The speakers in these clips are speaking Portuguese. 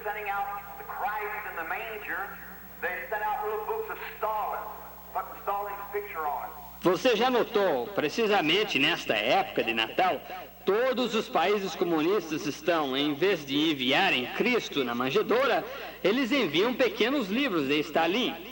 sending out the Christ in the manger, they sent out little books of Stalin, putting Stalin's picture on it. Você já notou, precisamente nesta época de Natal, todos os países comunistas estão, em vez de enviarem Cristo na manjedoura, eles enviam pequenos livros de Stalin.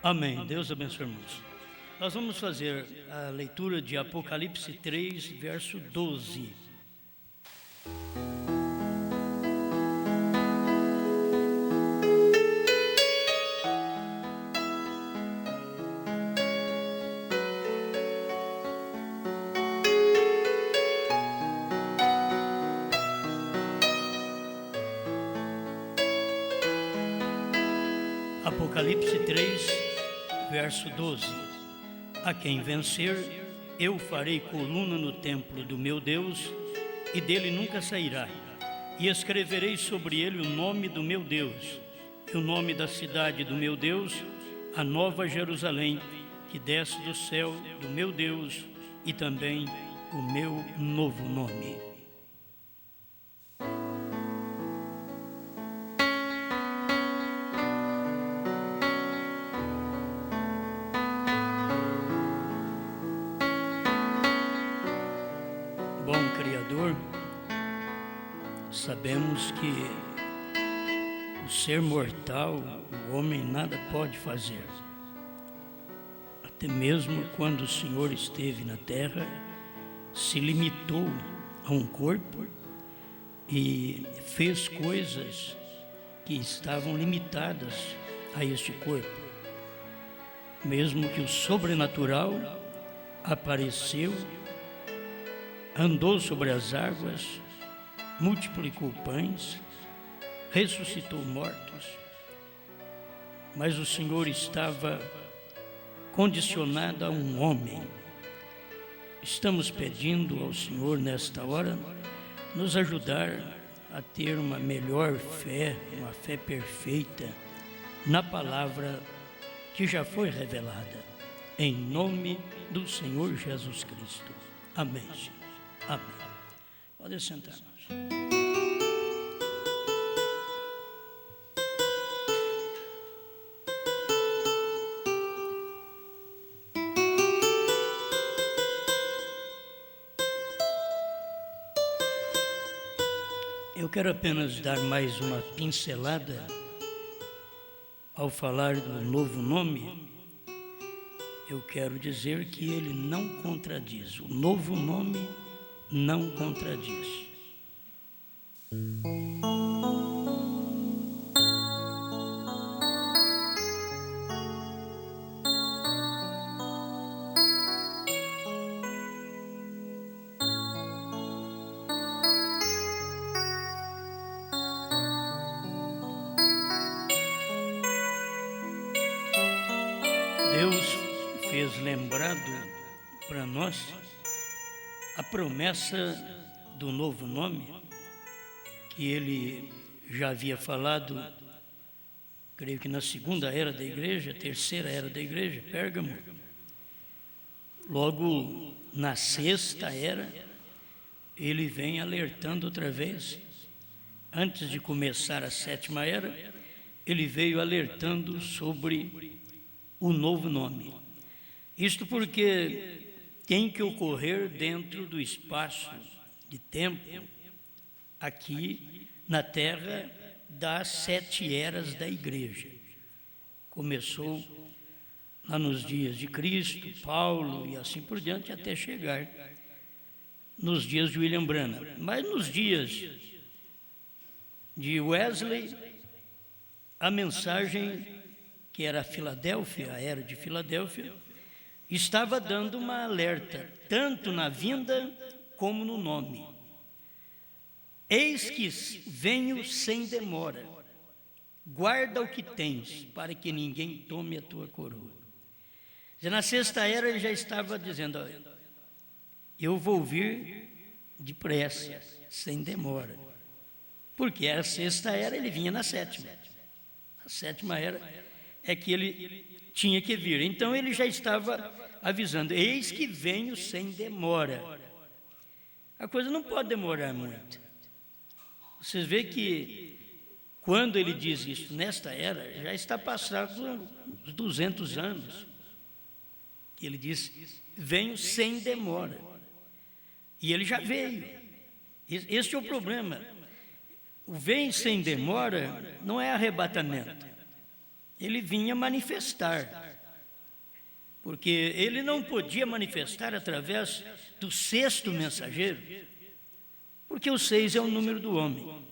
Amém. Deus abençoe, irmãos. Nós vamos fazer a leitura de Apocalipse 3, verso 12. Apocalipse 3, verso 12. A quem vencer, eu farei coluna no templo do meu Deus, e dele nunca sairá. E escreverei sobre ele o nome do meu Deus, e o nome da cidade do meu Deus, a nova Jerusalém, que desce do céu do meu Deus, e também o meu novo nome. Sabemos que o ser mortal, o homem nada pode fazer. Até mesmo quando o Senhor esteve na terra, se limitou a um corpo e fez coisas que estavam limitadas a este corpo. Mesmo que o sobrenatural apareceu, andou sobre as águas, multiplicou pães, ressuscitou mortos, mas o Senhor estava condicionado a um homem. Estamos pedindo ao Senhor nesta hora nos ajudar a ter uma melhor fé, uma fé perfeita na palavra que já foi revelada, em nome do Senhor Jesus Cristo. Amém, Senhor. Amém. Pode sentar. Eu quero apenas dar mais uma pincelada ao falar do novo nome. Eu quero dizer que ele não contradiz. O novo nome não contradiz. Deus fez lembrado para nós a promessa do novo nome, que ele já havia falado, creio que na segunda era da igreja, terceira era da igreja, Pérgamo. Logo na sexta era, ele vem alertando outra vez. Antes de começar a sétima era, ele veio alertando sobre o novo nome. Isto porque tem que ocorrer dentro do espaço de tempo, aqui na terra, das 7 eras da igreja. Começou lá nos dias de Cristo, Paulo e assim por diante, até chegar nos dias de William Branham. Mas nos dias de Wesley, a mensagem, que era a Filadélfia, a era de Filadélfia, estava dando uma alerta, tanto na vinda como no nome. Eis que venho sem demora, guarda o que tens, para que ninguém tome a tua coroa. Na sexta era ele já estava dizendo: olha, eu vou vir depressa, sem demora. Porque a sexta era, ele vinha na sétima. A sétima era é que ele tinha que vir. Então ele já estava avisando: eis que venho sem demora. A coisa não pode demorar muito. Vocês veem que quando ele diz isso nesta era, já está passado uns 200 anos. Que ele diz: venho sem demora. E ele já veio. Este é o problema. O vem sem demora não é arrebatamento. Ele vinha manifestar. Porque ele não podia manifestar através do sexto mensageiro, porque o 6 é o número do homem.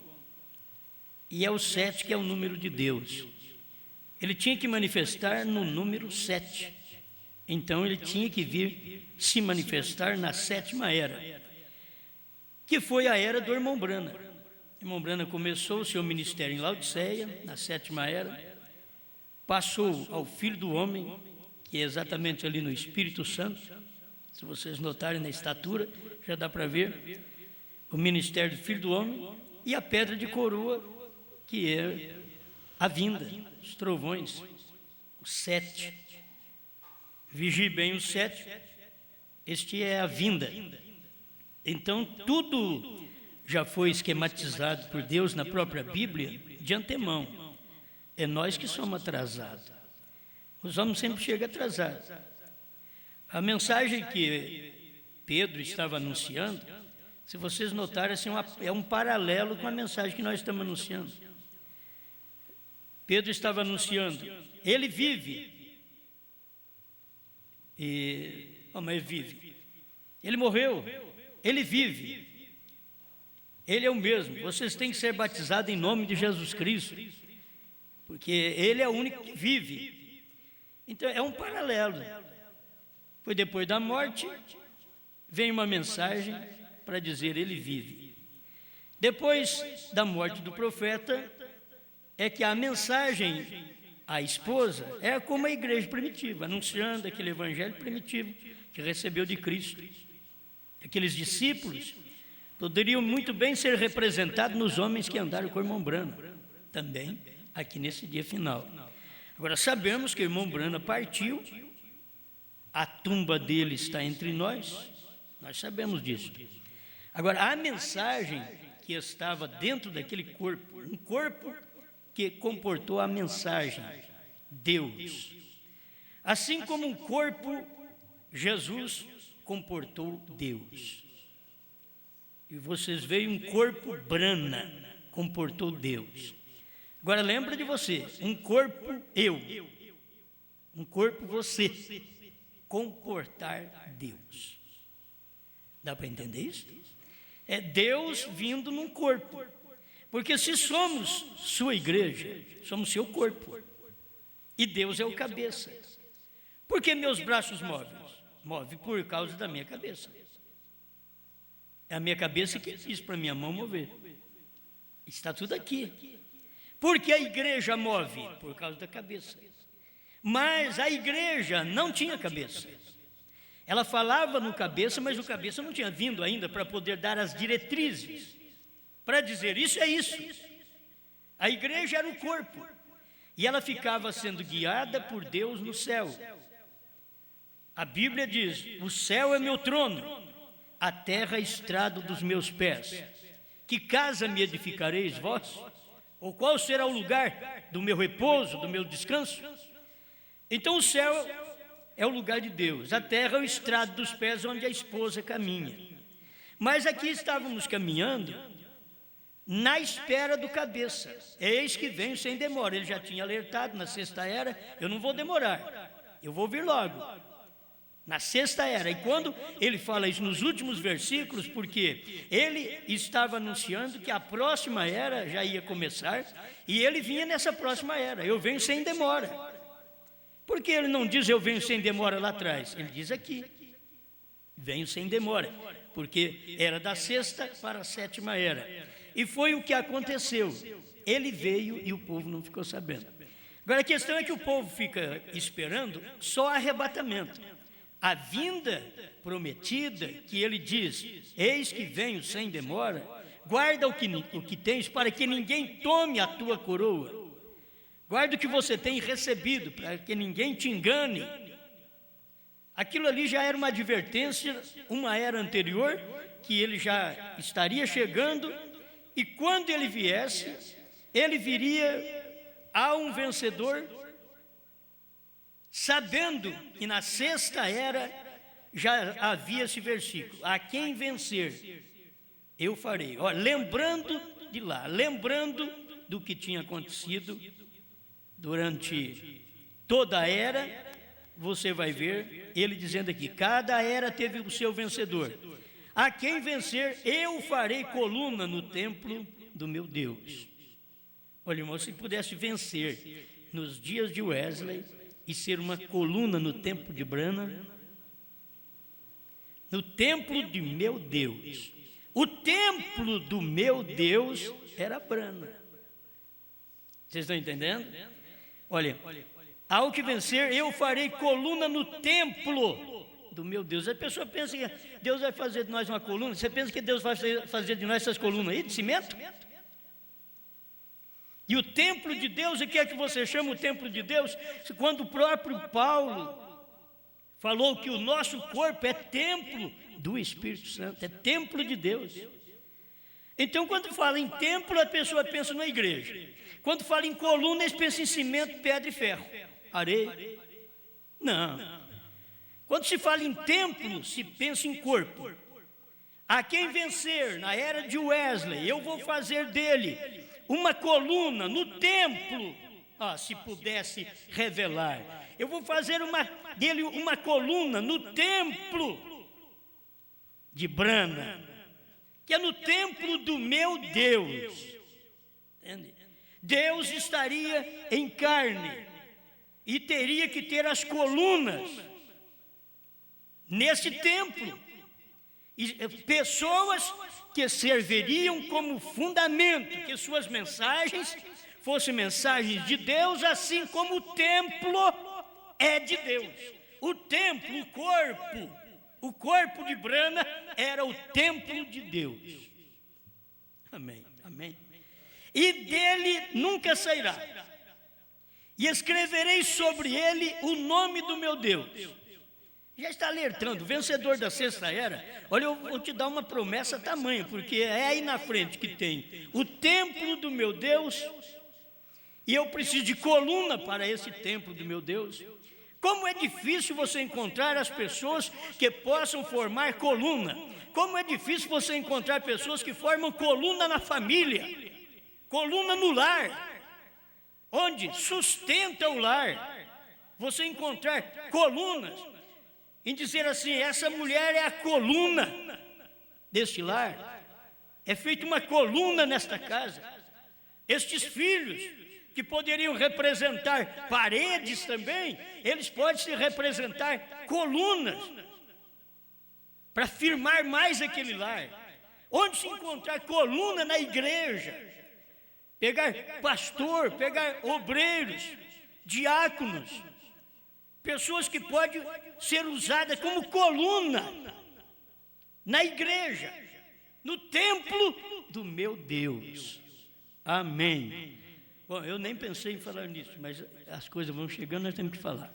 E é o 7 que é o número de Deus. Ele tinha que manifestar no número 7. Então ele tinha que vir se manifestar na sétima era, que foi a era do irmão Brana. O irmão Brana começou o seu ministério em Laodiceia, na sétima era, passou ao Filho do Homem, que é exatamente ali no Espírito Santo. Se vocês notarem na estatura, já dá para ver o ministério do Filho do Homem, e a pedra de coroa, que é a vinda, os trovões, o 7. Vigie bem o 7, este é a vinda. Então, tudo já foi esquematizado por Deus na própria Bíblia de antemão. É nós que somos atrasados. Os homens sempre chegam atrasados. A mensagem que Pedro estava anunciando, se vocês notarem, assim, é um paralelo com a mensagem que nós estamos anunciando. Pedro estava anunciando: ele vive. Mas vive. Ele morreu. Ele vive. Ele é o mesmo. Vocês têm que ser batizados em nome de Jesus Cristo, porque ele é o único que vive. Então é um paralelo. Pois depois da morte vem uma mensagem para dizer: ele vive. Depois da morte do profeta é que a mensagem à esposa é como a igreja primitiva, anunciando aquele evangelho primitivo que recebeu de Cristo. Aqueles discípulos poderiam muito bem ser representados nos homens que andaram com o irmão Brana, também aqui nesse dia final. Agora, sabemos que o irmão Brana partiu, a tumba dele está entre nós sabemos disso. Agora, a mensagem que estava dentro daquele corpo, um corpo que comportou a mensagem, Deus. Assim como um corpo, Jesus comportou Deus. E vocês veem um corpo Brana, comportou Deus. Agora lembra de você, um corpo eu, um corpo você, comportar Deus. Dá para entender isso? É Deus vindo num corpo. Porque se somos sua igreja, somos seu corpo. E Deus é o cabeça. Por que meus braços movem? Move por causa da minha cabeça. É a minha cabeça que diz para minha mão mover. Está tudo aqui. Por que a igreja move? Por causa da cabeça. Mas a igreja não tinha cabeça. Ela falava no cabeça, mas o cabeça não tinha vindo ainda para poder dar as diretrizes, para dizer isso é isso. A igreja era o corpo, e ela ficava sendo guiada por Deus no céu. A Bíblia diz: o céu é meu trono, a terra é estrado dos meus pés. Que casa me edificareis vós? Ou qual será o lugar do meu repouso, do meu descanso? Então o céu é o lugar de Deus, a terra é o estrado dos pés onde a esposa caminha. Mas aqui estávamos caminhando na espera do cabeça. Eis que venho sem demora. Ele já tinha alertado na sexta era: eu não vou demorar, eu vou vir logo. Na sexta era. E quando ele fala isso nos últimos versículos, porque ele estava anunciando que a próxima era já ia começar, e ele vinha nessa próxima era: eu venho sem demora. Por que ele não diz eu venho sem demora lá atrás? Ele diz aqui: venho sem demora, porque era da sexta para a sétima era. E foi o que aconteceu. Ele veio e o povo não ficou sabendo. Agora a questão é que o povo fica esperando só arrebatamento. A vinda prometida, que ele diz, eis que venho sem demora, guarda o que tens para que ninguém tome a tua coroa. Guarda o que você tem recebido, para que ninguém te engane. Aquilo ali já era uma advertência, uma era anterior, que ele já estaria chegando, e quando ele viesse, ele viria a um vencedor, sabendo que na sexta era já havia esse versículo, a quem vencer, eu farei. Ó, lembrando de lá, lembrando do que tinha acontecido durante toda a era, você vai ver ele dizendo aqui, cada era teve o seu vencedor. A quem vencer, eu farei coluna no templo do meu Deus. Olha, irmão, se pudesse vencer nos dias de Wesley e ser uma coluna no templo de Branham, no templo de meu Deus. O templo do meu Deus era Branham. Vocês estão entendendo? Olha, ao que vencer, eu farei coluna no templo do meu Deus. A pessoa pensa que Deus vai fazer de nós uma coluna. Você pensa que Deus vai fazer de nós essas colunas aí, de cimento? E o templo de Deus, o que é que você chama o templo de Deus? Quando o próprio Paulo falou que o nosso corpo é templo do Espírito Santo, é templo de Deus. Então, quando fala em templo, a pessoa pensa na igreja. Quando fala em coluna, eles pensam em cimento, pedra e ferro, areia. Não. Quando se fala em templo, se pensa em corpo. A quem vencer, na era de Wesley, eu vou fazer dele uma coluna no templo, se pudesse revelar. Eu vou fazer dele uma coluna no templo de Branham, que é no templo do meu Deus. Entende? Deus estaria em carne e teria que ter as colunas nesse templo. E pessoas que serviriam como fundamento, que suas mensagens fossem mensagens de Deus, assim como o templo é de Deus. O templo, o corpo de Branham era o templo de Deus. Amém, amém. E dele nunca sairá. E escreverei sobre ele o nome do meu Deus. Já está alertando, vencedor da sexta era. Olha, eu vou te dar uma promessa tamanha, porque é aí na frente que tem o templo do meu Deus, e eu preciso de coluna para esse templo do meu Deus. Como é difícil você encontrar as pessoas que possam formar coluna. Como é difícil você encontrar pessoas que formam coluna na família, coluna no lar, onde sustenta o lar. Você encontrar colunas em dizer assim, essa mulher é a coluna deste lar, é feita uma coluna nesta casa. Estes filhos, que poderiam representar paredes também, eles podem se representar colunas, para firmar mais aquele lar. Onde se encontrar coluna na igreja, pegar pastor, pegar obreiros, diáconos, pessoas que podem ser usadas como coluna na igreja, no templo do meu Deus. Amém. Bom, eu nem pensei em falar nisso, mas as coisas vão chegando, nós temos que falar.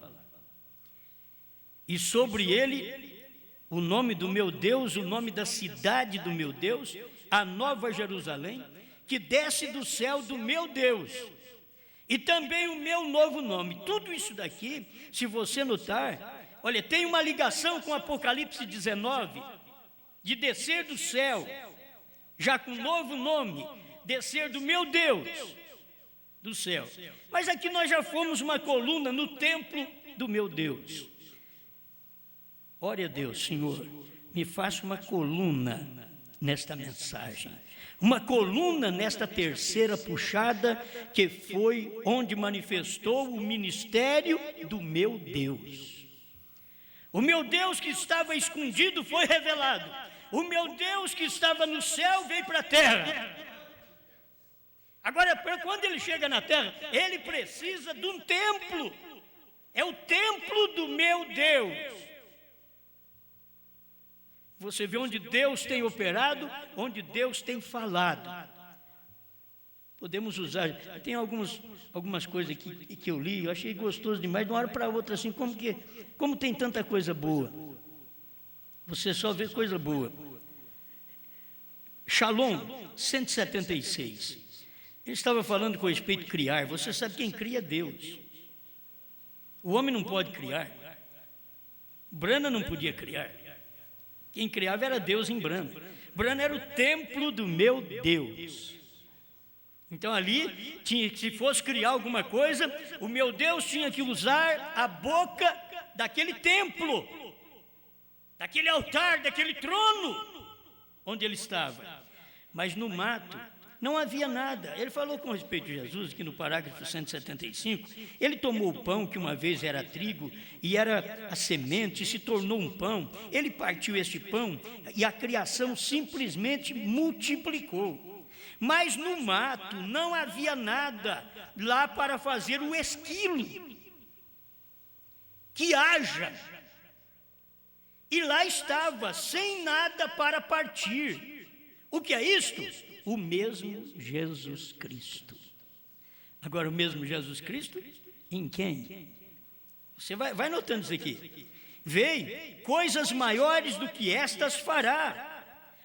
E sobre ele, o nome do meu Deus, o nome da cidade do meu Deus, a Nova Jerusalém, que desce do céu do meu Deus, e também o meu novo nome. Tudo isso daqui, se você notar, olha, tem uma ligação com Apocalipse 19, de descer do céu, já com um novo nome, descer do meu Deus, do céu. Mas aqui nós já fomos uma coluna no templo do meu Deus. Ore a Deus, Senhor, me faça uma coluna nesta mensagem, uma coluna nesta terceira puxada, que foi onde manifestou o ministério do meu Deus. O meu Deus que estava escondido foi revelado. O meu Deus que estava no céu veio para a terra. Agora, quando ele chega na terra, ele precisa de um templo. É o templo do meu Deus. Você vê onde Deus tem operado, onde Deus tem falado. Podemos usar, tem algumas coisas que eu li, eu achei gostoso demais, de uma hora para outra, assim, como tem tanta coisa boa. Você só vê coisa boa. Shalom, 176. Ele estava falando com respeito a criar. Você sabe quem cria é Deus. O homem não pode criar. Brana não podia criar. Quem criava era Deus em Brana. Brana era o templo do meu Deus. Então ali, se fosse criar alguma coisa, o meu Deus tinha que usar a boca daquele templo, daquele altar, daquele trono onde ele estava. Mas no mato não havia nada. Ele falou com respeito a Jesus, aqui no parágrafo 175, ele tomou o pão que uma vez era trigo e era a semente, e se tornou um pão. Ele partiu este pão e a criação simplesmente multiplicou. Mas no mato não havia nada lá para fazer o esquilo que haja. E lá estava, sem nada para partir. O que é isto? O mesmo Jesus Cristo. Agora, o mesmo Jesus Cristo, em quem? Você vai notando isso aqui. Veio, coisas maiores do que estas fará,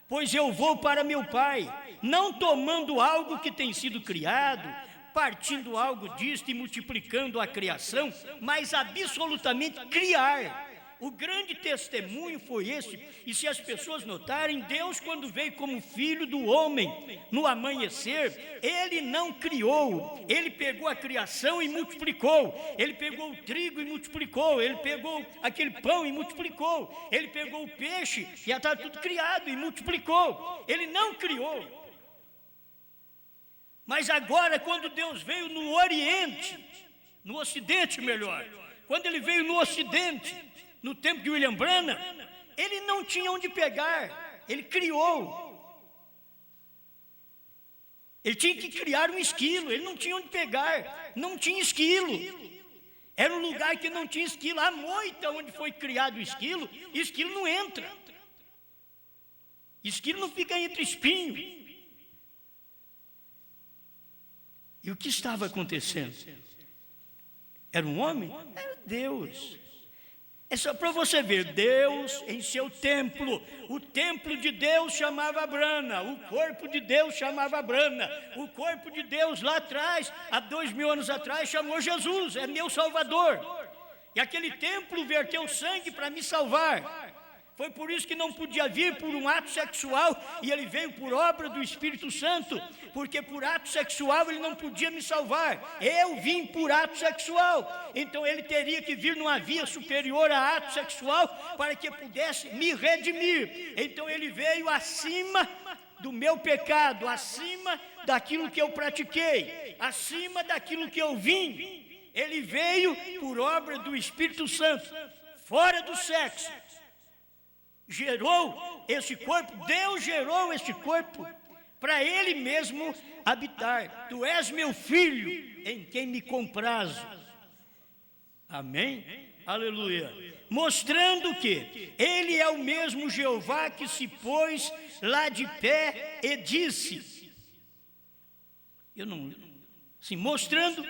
pois eu vou para meu Pai, não tomando algo que tem sido criado, partindo algo disto e multiplicando a criação, mas absolutamente criar. O grande testemunho foi esse, e se as pessoas notarem, Deus, quando veio como filho do homem, no amanhecer, ele não criou, ele pegou a criação e multiplicou, ele pegou o trigo e multiplicou, ele pegou aquele pão e multiplicou, ele pegou o peixe, já está tudo criado e multiplicou, ele não criou. Mas agora, quando Deus veio no Oriente, no Ocidente melhor, quando ele veio no Ocidente, no tempo de William Branham, ele não tinha onde pegar, ele criou. Ele tinha que criar um esquilo, ele não tinha onde pegar, não tinha esquilo. Era um lugar que não tinha esquilo. A moita onde foi criado o esquilo não entra. Esquilo não fica entre espinhos. E o que estava acontecendo? Era um homem? Era Deus. É só para você ver, Deus em seu templo, o templo de Deus chamava Brana, o corpo de Deus chamava Brana, o corpo de Deus lá atrás, há 2000 anos atrás, chamou Jesus, é meu Salvador, e aquele templo verteu sangue para me salvar. Foi por isso que não podia vir por um ato sexual, e ele veio por obra do Espírito Santo, porque por ato sexual ele não podia me salvar. Eu vim por ato sexual, então ele teria que vir numa via superior a ato sexual para que pudesse me redimir. Então ele veio acima do meu pecado, acima daquilo que eu pratiquei, acima daquilo que eu vim. Ele veio por obra do Espírito Santo, fora do sexo. Gerou esse corpo, Deus gerou esse corpo para Ele mesmo habitar. Tu és meu filho, em quem me comprazo. Amém? Aleluia. Mostrando que Ele é o mesmo Jeová que se pôs lá de pé e disse. Mostrando,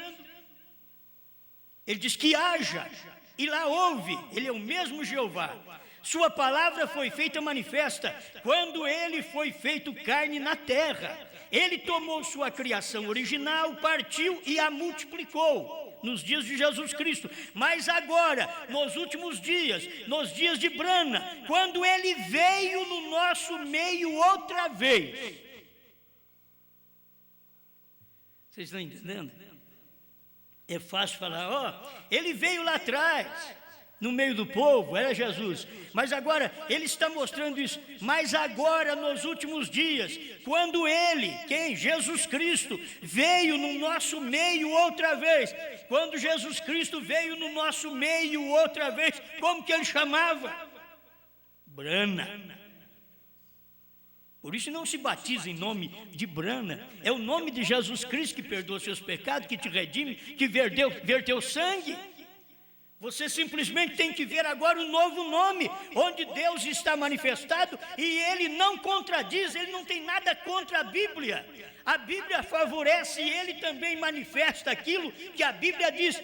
Ele diz que haja, e lá houve. Ele é o mesmo Jeová. Sua palavra foi feita manifesta quando ele foi feito carne na terra. Ele tomou sua criação original, partiu e a multiplicou nos dias de Jesus Cristo. Mas agora, nos últimos dias, nos dias de Brana, quando ele veio no nosso meio outra vez. Vocês estão entendendo? É fácil falar, ele veio lá atrás, no meio do povo, era Jesus. Mas agora, ele está mostrando isso. Mas agora, nos últimos dias, quando ele, quem? Jesus Cristo, veio no nosso meio outra vez. Quando Jesus Cristo veio no nosso meio outra vez, como que ele chamava? Brana. Por isso não se batiza em nome de Brana. É o nome de Jesus Cristo que perdoa seus pecados, que te redime, que verteu sangue. Você simplesmente tem que ver agora um novo nome, onde Deus está manifestado e Ele não contradiz, Ele não tem nada contra a Bíblia. A Bíblia favorece e Ele também manifesta aquilo que a Bíblia diz.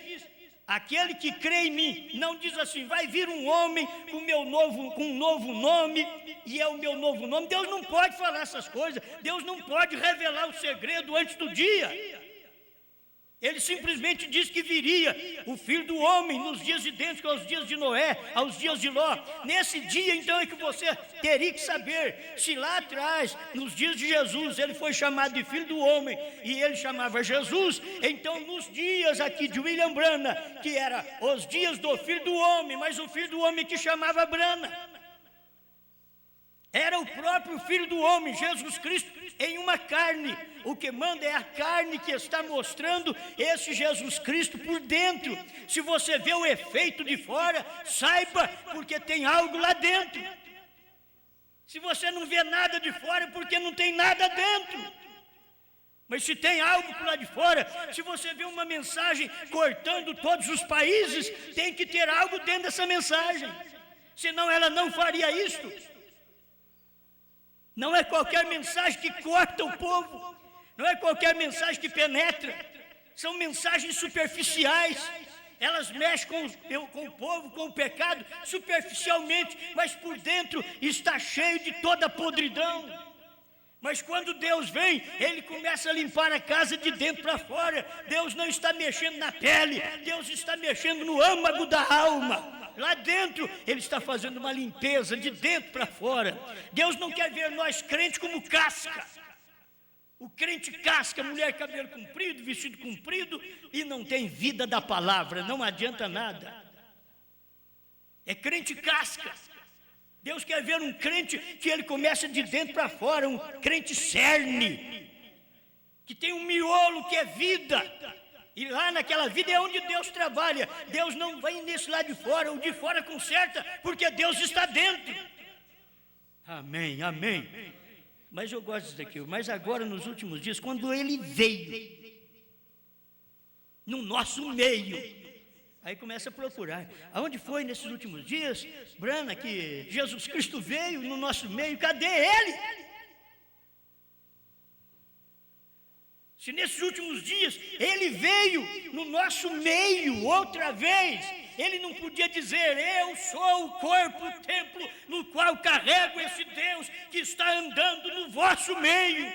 Aquele que crê em mim, não diz assim, vai vir um homem com um novo nome, e é o meu novo nome. Deus não pode falar essas coisas, Deus não pode revelar o segredo antes do dia. Ele simplesmente diz que viria o Filho do Homem nos dias idênticos aos dias de Noé, aos dias de Ló. Nesse dia, então, é que você teria que saber se lá atrás, nos dias de Jesus, ele foi chamado de Filho do Homem e ele chamava Jesus. Então, nos dias aqui de William Brana, que era os dias do Filho do Homem, mas o Filho do Homem que chamava Brana, era o próprio Filho do Homem, Jesus Cristo, em uma carne. O que manda é a carne que está mostrando esse Jesus Cristo por dentro. Se você vê o efeito de fora, saiba, porque tem algo lá dentro. Se você não vê nada de fora, porque não tem nada dentro. Mas se tem algo por lá de fora, se você vê uma mensagem cortando todos os países, tem que ter algo dentro dessa mensagem. Senão ela não faria isto. Não é qualquer mensagem que corta o povo, não é qualquer mensagem que penetra, são mensagens superficiais, elas mexem com o povo, com o pecado, superficialmente, mas por dentro está cheio de toda a podridão. Mas quando Deus vem, Ele começa a limpar a casa de dentro para fora. Deus não está mexendo na pele, Deus está mexendo no âmago da alma. Lá dentro, Ele está fazendo uma limpeza de dentro para fora. Deus não quer ver nós crentes como casca. O crente casca, mulher cabelo comprido, vestido comprido, e não tem vida da palavra, não adianta nada. É crente casca. Deus quer ver um crente que ele começa de dentro para fora, um crente cerne, que tem um miolo que é vida. E lá naquela vida é onde Deus trabalha. Deus não vem nesse lado de fora, o de fora conserta, porque Deus está dentro. Amém, amém. Mas eu gosto disso daqui. Mas agora, nos últimos dias, quando Ele veio no nosso meio, aí começa a procurar. Aonde foi nesses últimos dias, Brana, que Jesus Cristo veio no nosso meio? Cadê Ele? Se nesses últimos dias Ele veio no nosso meio outra vez, Ele não podia dizer, eu sou o corpo, o templo no qual carrego esse Deus que está andando no vosso meio.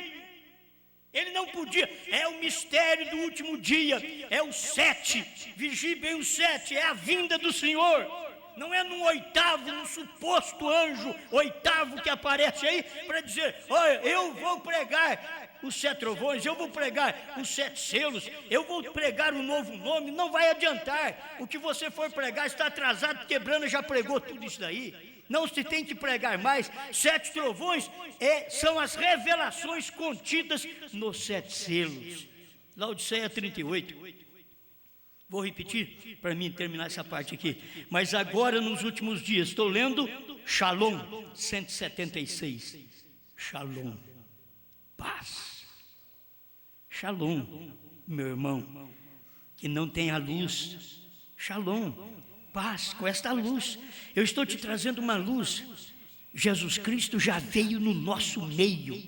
Ele não podia, é o mistério do último dia, é o 7, vigie bem o 7, é a vinda do Senhor. Não é num oitavo, num suposto anjo oitavo que aparece aí para dizer, olha, eu vou pregar os 7 trovões, eu vou pregar os 7 selos, eu vou pregar um novo nome. Não vai adiantar. O que você for pregar está atrasado, porque Brana já pregou tudo isso daí. Não se tem que pregar mais. 7 trovões são as revelações contidas nos 7 selos. Laodiceia 38. Vou repetir para mim terminar essa parte aqui. Mas agora, nos últimos dias, estou lendo Shalom 176. Shalom, paz. Shalom, meu irmão, que não tem a luz. Shalom, paz com esta luz. Eu estou te trazendo uma luz. Jesus Cristo já veio no nosso meio.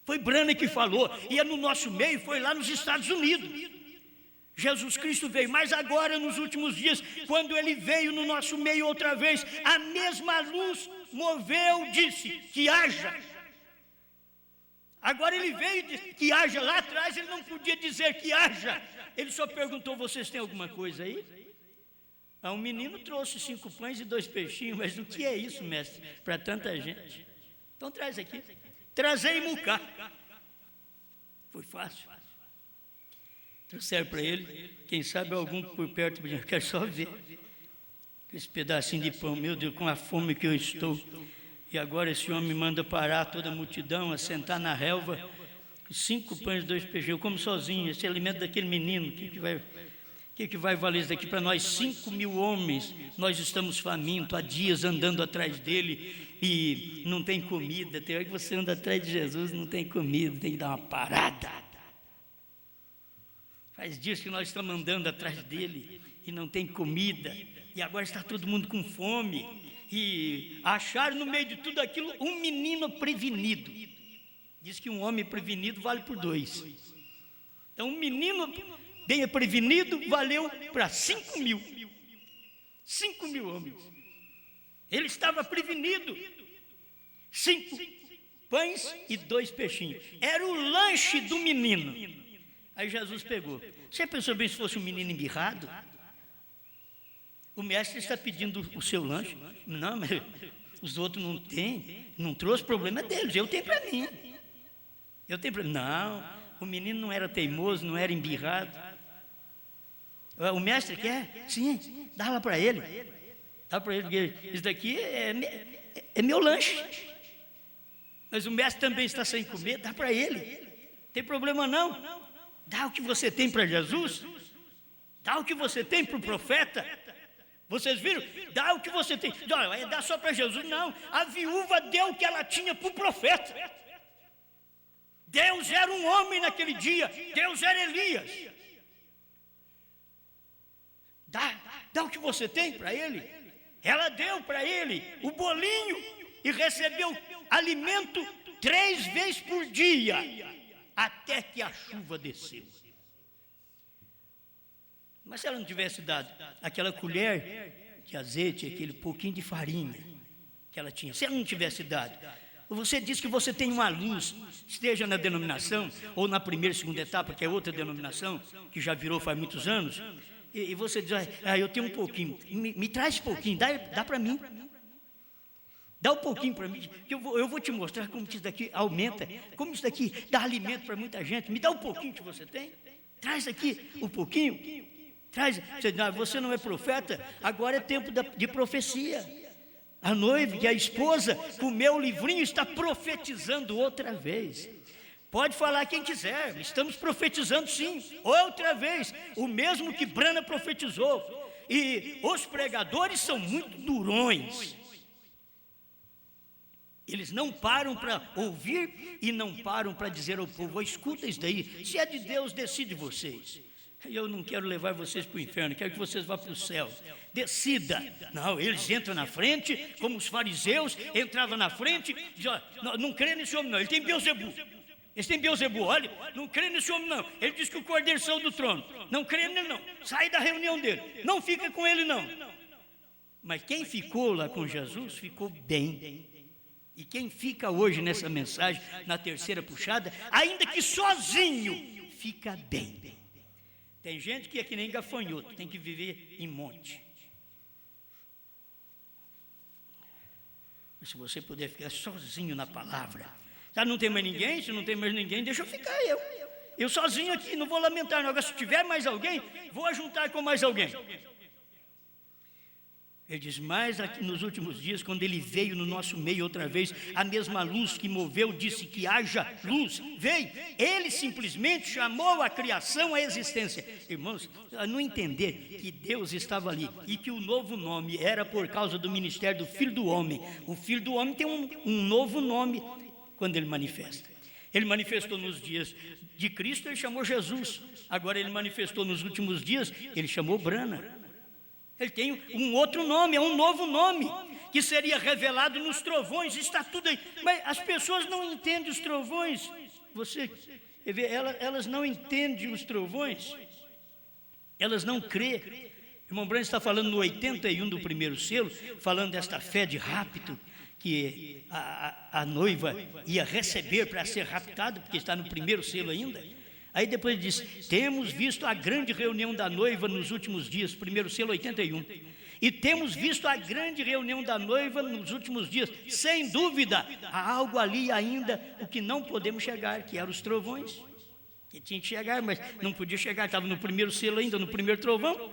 Foi Brana que falou, e é no nosso meio, foi lá nos Estados Unidos. Jesus Cristo veio, mas agora nos últimos dias, quando Ele veio no nosso meio outra vez, a mesma luz moveu, disse que haja. Agora Ele veio e disse que haja. Lá atrás Ele não podia dizer que haja. Ele só perguntou, vocês têm alguma coisa aí? Um menino trouxe 5 pães e 2 peixinhos, mas o que é isso, mestre, para tanta gente? Então traz aqui. Trazei mucá. Foi fácil. Trouxeram para ele, quem sabe algum por perto, eu quero só ver esse pedacinho de pão, meu Deus, com a fome que eu estou. E agora esse homem manda parar toda a multidão, a sentar na relva, 5 pães e 2 peixes, eu como sozinho, esse alimento daquele menino, o que vai valer isso daqui para nós? 5.000 homens, nós estamos famintos, há dias andando atrás dele, e não tem comida. Tem hora que você anda atrás de Jesus, não tem comida, tem que dar uma parada. Faz dias que nós estamos andando atrás dele e não tem comida, e agora está todo mundo com fome, e acharam no meio de tudo aquilo um menino prevenido. Diz que um homem prevenido vale por 2. Então um menino bem prevenido valeu para 5.000. 5.000 homens. Ele estava prevenido. 5 pães e 2 peixinhos. Era o lanche do menino. Aí Jesus pegou. Você pensou bem se fosse um menino embirrado? O mestre está pedindo o seu lanche. Não, mas os outros não têm. Não trouxe, problema deles. Eu tenho para mim. Eu tenho para mim. Não, o menino não era teimoso, não era embirrado. O mestre quer? Sim, dá lá para ele. Dá para ele, porque isso daqui é meu lanche. Mas o mestre também está sem comer, dá para ele. Não tem problema não. Dá o que você tem para Jesus. Dá o que você tem para o profeta. Vocês viram? Dá o que você tem. Não, é dar só para Jesus. Não, a viúva deu o que ela tinha para o profeta. Deus era um homem naquele dia. Deus era Elias. Dá o que você tem para ele. Ela deu para ele o bolinho e recebeu alimento 3 vezes por dia, até que a chuva desceu. Mas se ela não tivesse dado aquela colher de azeite, aquele pouquinho de farinha que ela tinha, se ela não tivesse dado, você diz que você tem uma luz, esteja na denominação, ou na primeira e segunda etapa, que é outra denominação, que já virou faz muitos anos, e você diz, eu tenho um pouquinho, me traz pouquinho, dá para mim. Dá um pouquinho para mim, que eu vou te mostrar como isso daqui aumenta, como isso daqui dá alimento para muita gente. Me dá um pouquinho que você tem, traz aqui um pouquinho, traz. Você não é profeta, agora é tempo de profecia. A noiva, que é a esposa, comeu o livrinho e está profetizando outra vez. Pode falar quem quiser, estamos profetizando sim, outra vez, o mesmo que Brana profetizou. E os pregadores são muito durões. Eles não param para ouvir e não param para dizer ao povo, escuta isso daí, se é de Deus, decide vocês. Eu não quero levar vocês para o inferno, quero que vocês vá para o céu. Decida. Não, eles entram na frente, como os fariseus entravam na frente, dizem, não crê nesse homem não, ele tem Beelzebu. Eles têm Beelzebu, olha, não crê nesse homem não, ele diz que o cordeiro saiu do trono, não crê nele não, sai da reunião dele, não fica com ele não. Mas quem ficou lá com Jesus, ficou bem. E quem fica hoje nessa mensagem, na terceira puxada, ainda que sozinho, fica bem. Tem gente que é que nem gafanhoto, tem que viver em monte. Mas se você puder ficar sozinho na palavra, já não tem mais ninguém, se não tem mais ninguém, deixa eu ficar eu sozinho aqui, não vou lamentar não. Agora se tiver mais alguém, vou ajuntar com mais alguém. Ele diz, mas aqui nos últimos dias, quando ele veio no nosso meio outra vez, a mesma luz que moveu disse que haja luz, veio. Ele simplesmente chamou a criação à existência. Irmãos, a não entender que Deus estava ali e que o novo nome era por causa do ministério do Filho do Homem. O Filho do Homem tem um novo nome quando ele manifesta. Ele manifestou nos dias de Cristo, ele chamou Jesus. Agora ele manifestou nos últimos dias, ele chamou Brana. Ele tem um outro nome, é um novo nome, que seria revelado nos trovões, está tudo aí. Mas as pessoas não entendem os trovões. Elas não entendem os trovões. Elas não crêem. O irmão Branham está falando no 81 do primeiro selo, falando desta fé de rapto, que a noiva ia receber para ser raptada, porque está no primeiro selo ainda. Aí depois diz, temos visto a grande reunião da noiva nos últimos dias, primeiro selo 81. E temos visto a grande reunião da noiva nos últimos dias. Sem dúvida, há algo ali ainda, o que não podemos chegar, que eram os trovões. Que tinha que chegar, mas não podia chegar, estava no primeiro selo ainda, no primeiro trovão.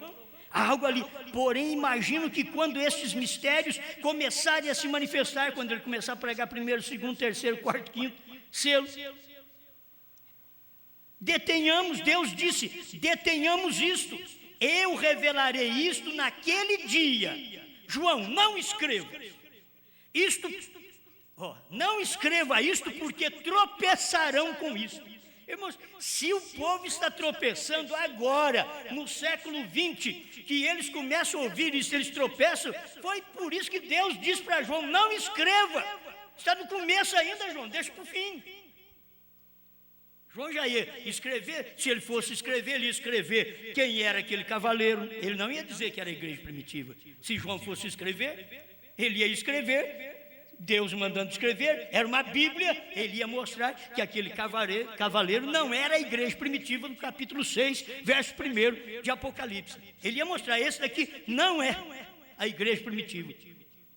Há algo ali. Porém, imagino que quando esses mistérios começarem a se manifestar, quando ele começar a pregar primeiro, segundo, terceiro, quarto, quinto selo, detenhamos, Deus disse, detenhamos isto, eu revelarei isto naquele dia. João, não escreva, isto Não escreva isto, porque tropeçarão com isto. Irmãos, se o povo está tropeçando agora, no século 20, que eles começam a ouvir isso, eles tropeçam, foi por isso que Deus disse para João: não escreva. Está no começo ainda, João, deixa para o fim. João já ia escrever, se ele fosse escrever, ele ia escrever quem era aquele cavaleiro. Ele não ia dizer que era a igreja primitiva. Se João fosse escrever, ele ia escrever, Deus mandando escrever, era uma Bíblia, ele ia mostrar que aquele cavaleiro não era a igreja primitiva, no capítulo 6, verso 1 de Apocalipse. Ele ia mostrar: esse daqui não é a igreja primitiva,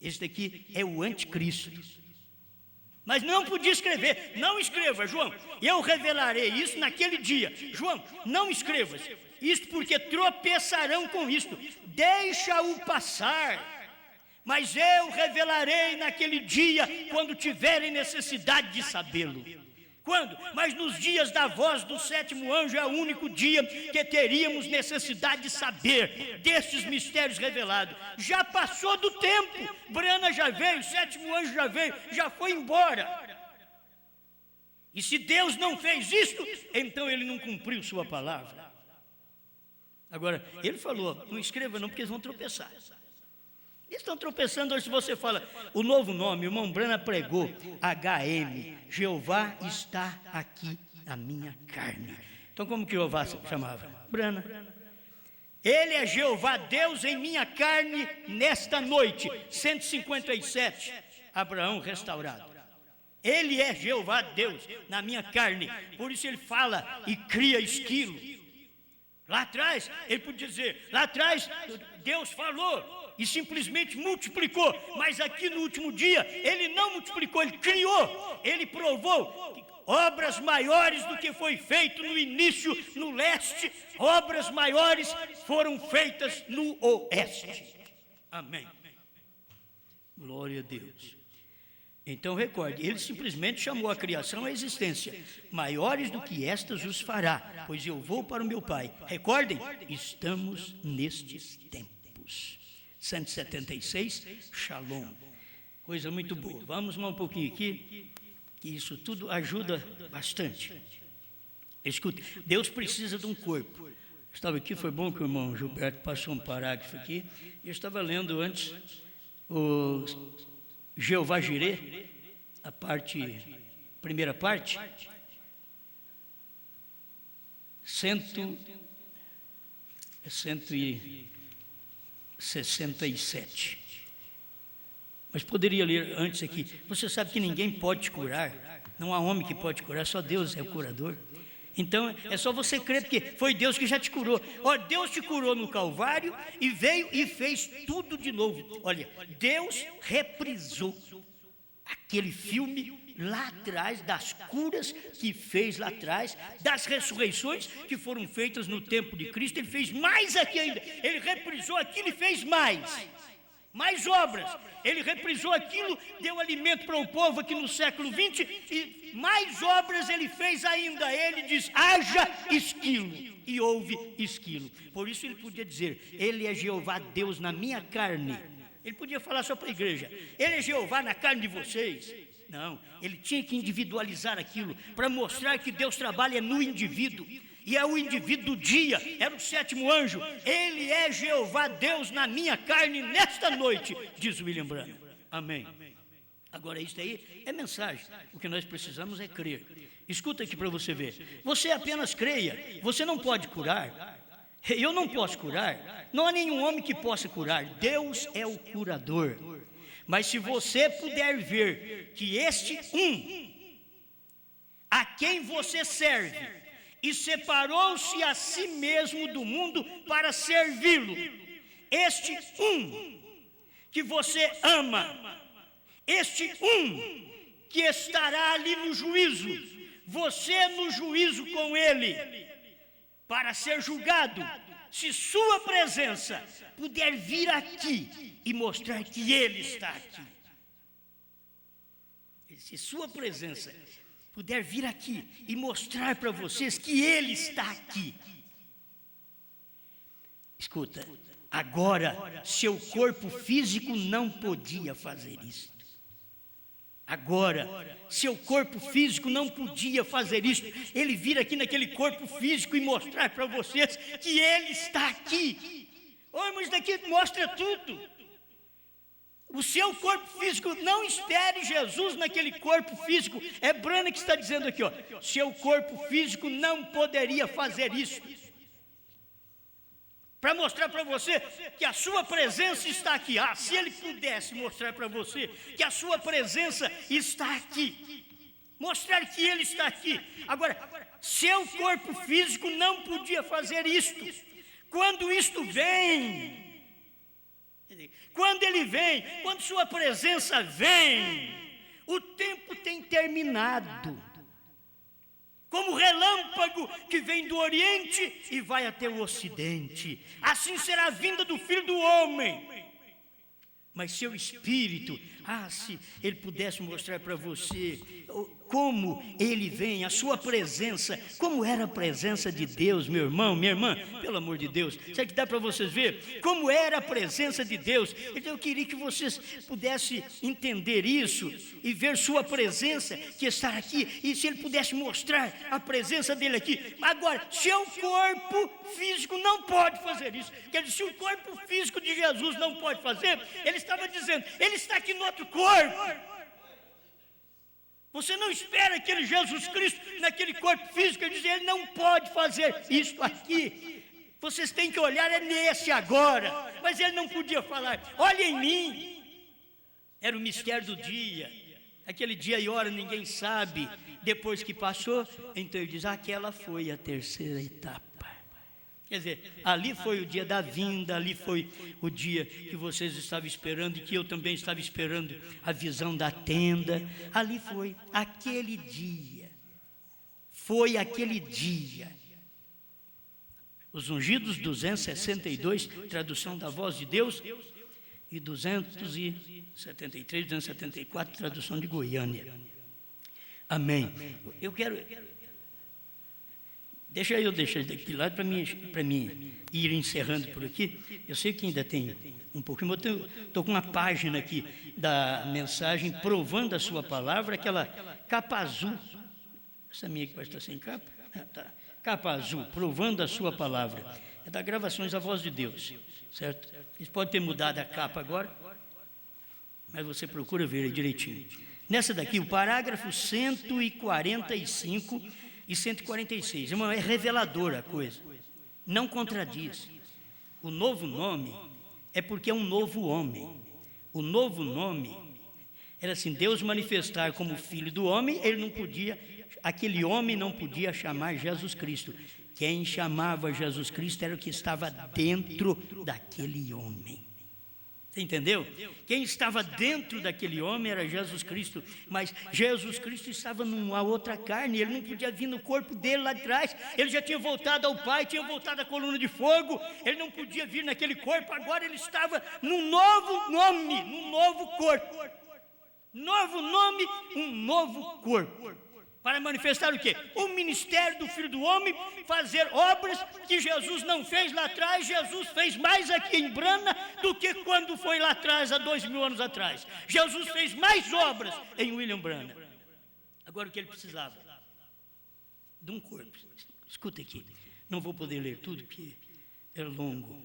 esse daqui é o anticristo. Mas não podia escrever. Não escreva, João, eu revelarei isso naquele dia. João, não escrevas isto, porque tropeçarão com isto. Deixa-o passar. Mas eu revelarei naquele dia, quando tiverem necessidade de sabê-lo. Quando? Mas nos dias da voz do sétimo anjo é o único dia que teríamos necessidade de saber destes mistérios revelados. Já passou do tempo. Brana já veio, o sétimo anjo já veio, já foi embora. E se Deus não fez isto, então ele não cumpriu sua palavra. Agora, ele falou: não escreva não, porque eles vão tropeçar. Eles estão tropeçando hoje. Se você fala o novo nome, o irmão Brana pregou, HM, Jeová está aqui na minha carne. Então como que Jeová se chamava? Brana. Ele é Jeová Deus em minha carne nesta noite. 157, Abraão restaurado. Ele é Jeová Deus na minha carne. Por isso ele fala e cria esquilo. Lá atrás, ele podia dizer, lá atrás Deus falou e simplesmente multiplicou, mas aqui no último dia ele não multiplicou, ele criou, ele provou que obras maiores do que foi feito no início no leste, obras maiores foram feitas no oeste. Amém. Glória a Deus. Então recorde, ele simplesmente chamou a criação à existência. Maiores do que estas os fará, pois eu vou para o meu Pai. Recordem, estamos nestes tempos. 176, Shalom. Coisa muito boa. Vamos um pouquinho aqui, que isso tudo ajuda bastante. Escute, Deus precisa de um corpo. Eu estava aqui, foi bom que o irmão Gilberto passou um parágrafo aqui. Eu estava lendo antes o Jeová Jireh, a primeira parte, 167. Mas poderia ler antes aqui. Você sabe que ninguém pode te curar, não há homem que pode te curar, só Deus é o curador. Então é só você crer, porque foi Deus que já te curou. Olha, Deus te curou no Calvário e veio e fez tudo de novo. Olha, Deus reprisou aquele filme lá atrás, das curas que fez lá atrás, das ressurreições que foram feitas no tempo de Cristo. Ele fez mais aqui ainda, ele reprisou aquilo e fez mais obras. Ele reprisou aquilo, deu alimento para o povo aqui no século 20 e mais obras ele fez ainda. Ele diz: haja esquilo, e houve esquilo. Por isso ele podia dizer: ele é Jeová Deus na minha carne. Ele podia falar só para a igreja: ele é Jeová na carne de vocês. Não, ele tinha que individualizar aquilo, para mostrar que Deus trabalha no indivíduo. E é o indivíduo do dia, era o sétimo anjo. Ele é Jeová Deus na minha carne nesta noite, diz William Branham. Amém. Agora isso aí é mensagem. O que nós precisamos é crer. Escuta aqui para você ver. Você apenas creia, você não pode curar. Eu não posso curar. Não há nenhum homem que possa curar. Deus é o curador. Mas se você puder ver que este a quem você serve, e separou-se a si mesmo do mundo para servi-lo, este que você ama, este que estará ali no juízo, você no juízo com ele, para ser julgado, se sua presença puder vir aqui e mostrar que ele está aqui, se sua presença puder vir aqui e mostrar para vocês que ele está aqui. Escuta, agora seu corpo físico não podia fazer isso. Agora, seu corpo físico não podia fazer isso. Ele vir aqui naquele corpo físico e mostrar para vocês que Ele está aqui. Mas isso daqui mostra tudo. O seu corpo físico, não espere Jesus naquele corpo físico. É Brana que está dizendo aqui, ó. Seu corpo físico não poderia fazer isso. Para mostrar para você que a sua presença está aqui. Se ele pudesse mostrar para você que a sua presença está aqui, mostrar que ele está aqui. Agora, seu corpo físico não podia fazer isto. Quando isto vem, quando ele vem, quando sua presença vem, o tempo tem terminado. Como relâmpago que vem do Oriente e vai até o Ocidente. Assim será a vinda do Filho do Homem. Mas seu Espírito, se ele pudesse mostrar para você como ele vem, a sua presença, como era a presença de Deus, meu irmão, minha irmã, pelo amor de Deus, será que dá para vocês ver como era a presença de Deus? Então eu queria que vocês pudessem entender isso e ver sua presença que está aqui, e se ele pudesse mostrar a presença dele aqui. Agora, seu corpo físico não pode fazer isso. Quer dizer, se o corpo físico de Jesus não pode fazer, ele estava dizendo, ele está aqui no outro corpo. Você não espera aquele Jesus Cristo naquele corpo físico e dizer, ele não pode fazer isso aqui. Vocês têm que olhar, é nesse agora. Mas ele não podia falar, olha em mim. Era o mistério do dia. Aquele dia e hora ninguém sabe. Depois que passou, então ele diz, aquela foi a terceira etapa. Quer dizer, ali foi o dia da vinda, ali foi o dia que vocês estavam esperando e que eu também estava esperando a visão da tenda. Ali foi aquele dia. Foi aquele dia. Os ungidos 262, tradução da Voz de Deus, e 273, 274, tradução de Goiânia. Amém. Eu quero... Deixa eu deixar isso daqui de lado para mim ir encerrando por aqui. Eu sei que ainda tem um pouquinho, mas estou com uma página aqui da mensagem provando a sua palavra, aquela capa azul. Essa minha aqui vai estar sem capa? Tá. Capa azul, provando a sua palavra. É da Gravações A Voz de Deus, certo? Eles podem ter mudado a capa agora, mas você procura ver aí direitinho. Nessa daqui, o parágrafo 145 e 146, é reveladora a coisa, não contradiz. O novo nome é porque é um novo homem. O novo nome era assim, Deus manifestar como Filho do homem, ele não podia, aquele homem não podia chamar Jesus Cristo. Quem chamava Jesus Cristo era o que estava dentro daquele homem. Você entendeu? Quem estava dentro daquele homem era Jesus Cristo, mas Jesus Cristo estava numa outra carne, ele não podia vir no corpo dele lá atrás, ele já tinha voltado ao Pai, tinha voltado à coluna de fogo, ele não podia vir naquele corpo, agora ele estava num novo nome, num novo corpo. Novo nome, um novo corpo. Para manifestar o quê? O ministério do Filho do Homem, fazer obras que Jesus não fez lá atrás. Jesus fez mais aqui em Brana do que quando foi lá atrás, há 2000 anos atrás. Jesus fez mais obras em William Brana. Agora o que ele precisava? De um corpo. Escuta aqui, não vou poder ler tudo porque é longo.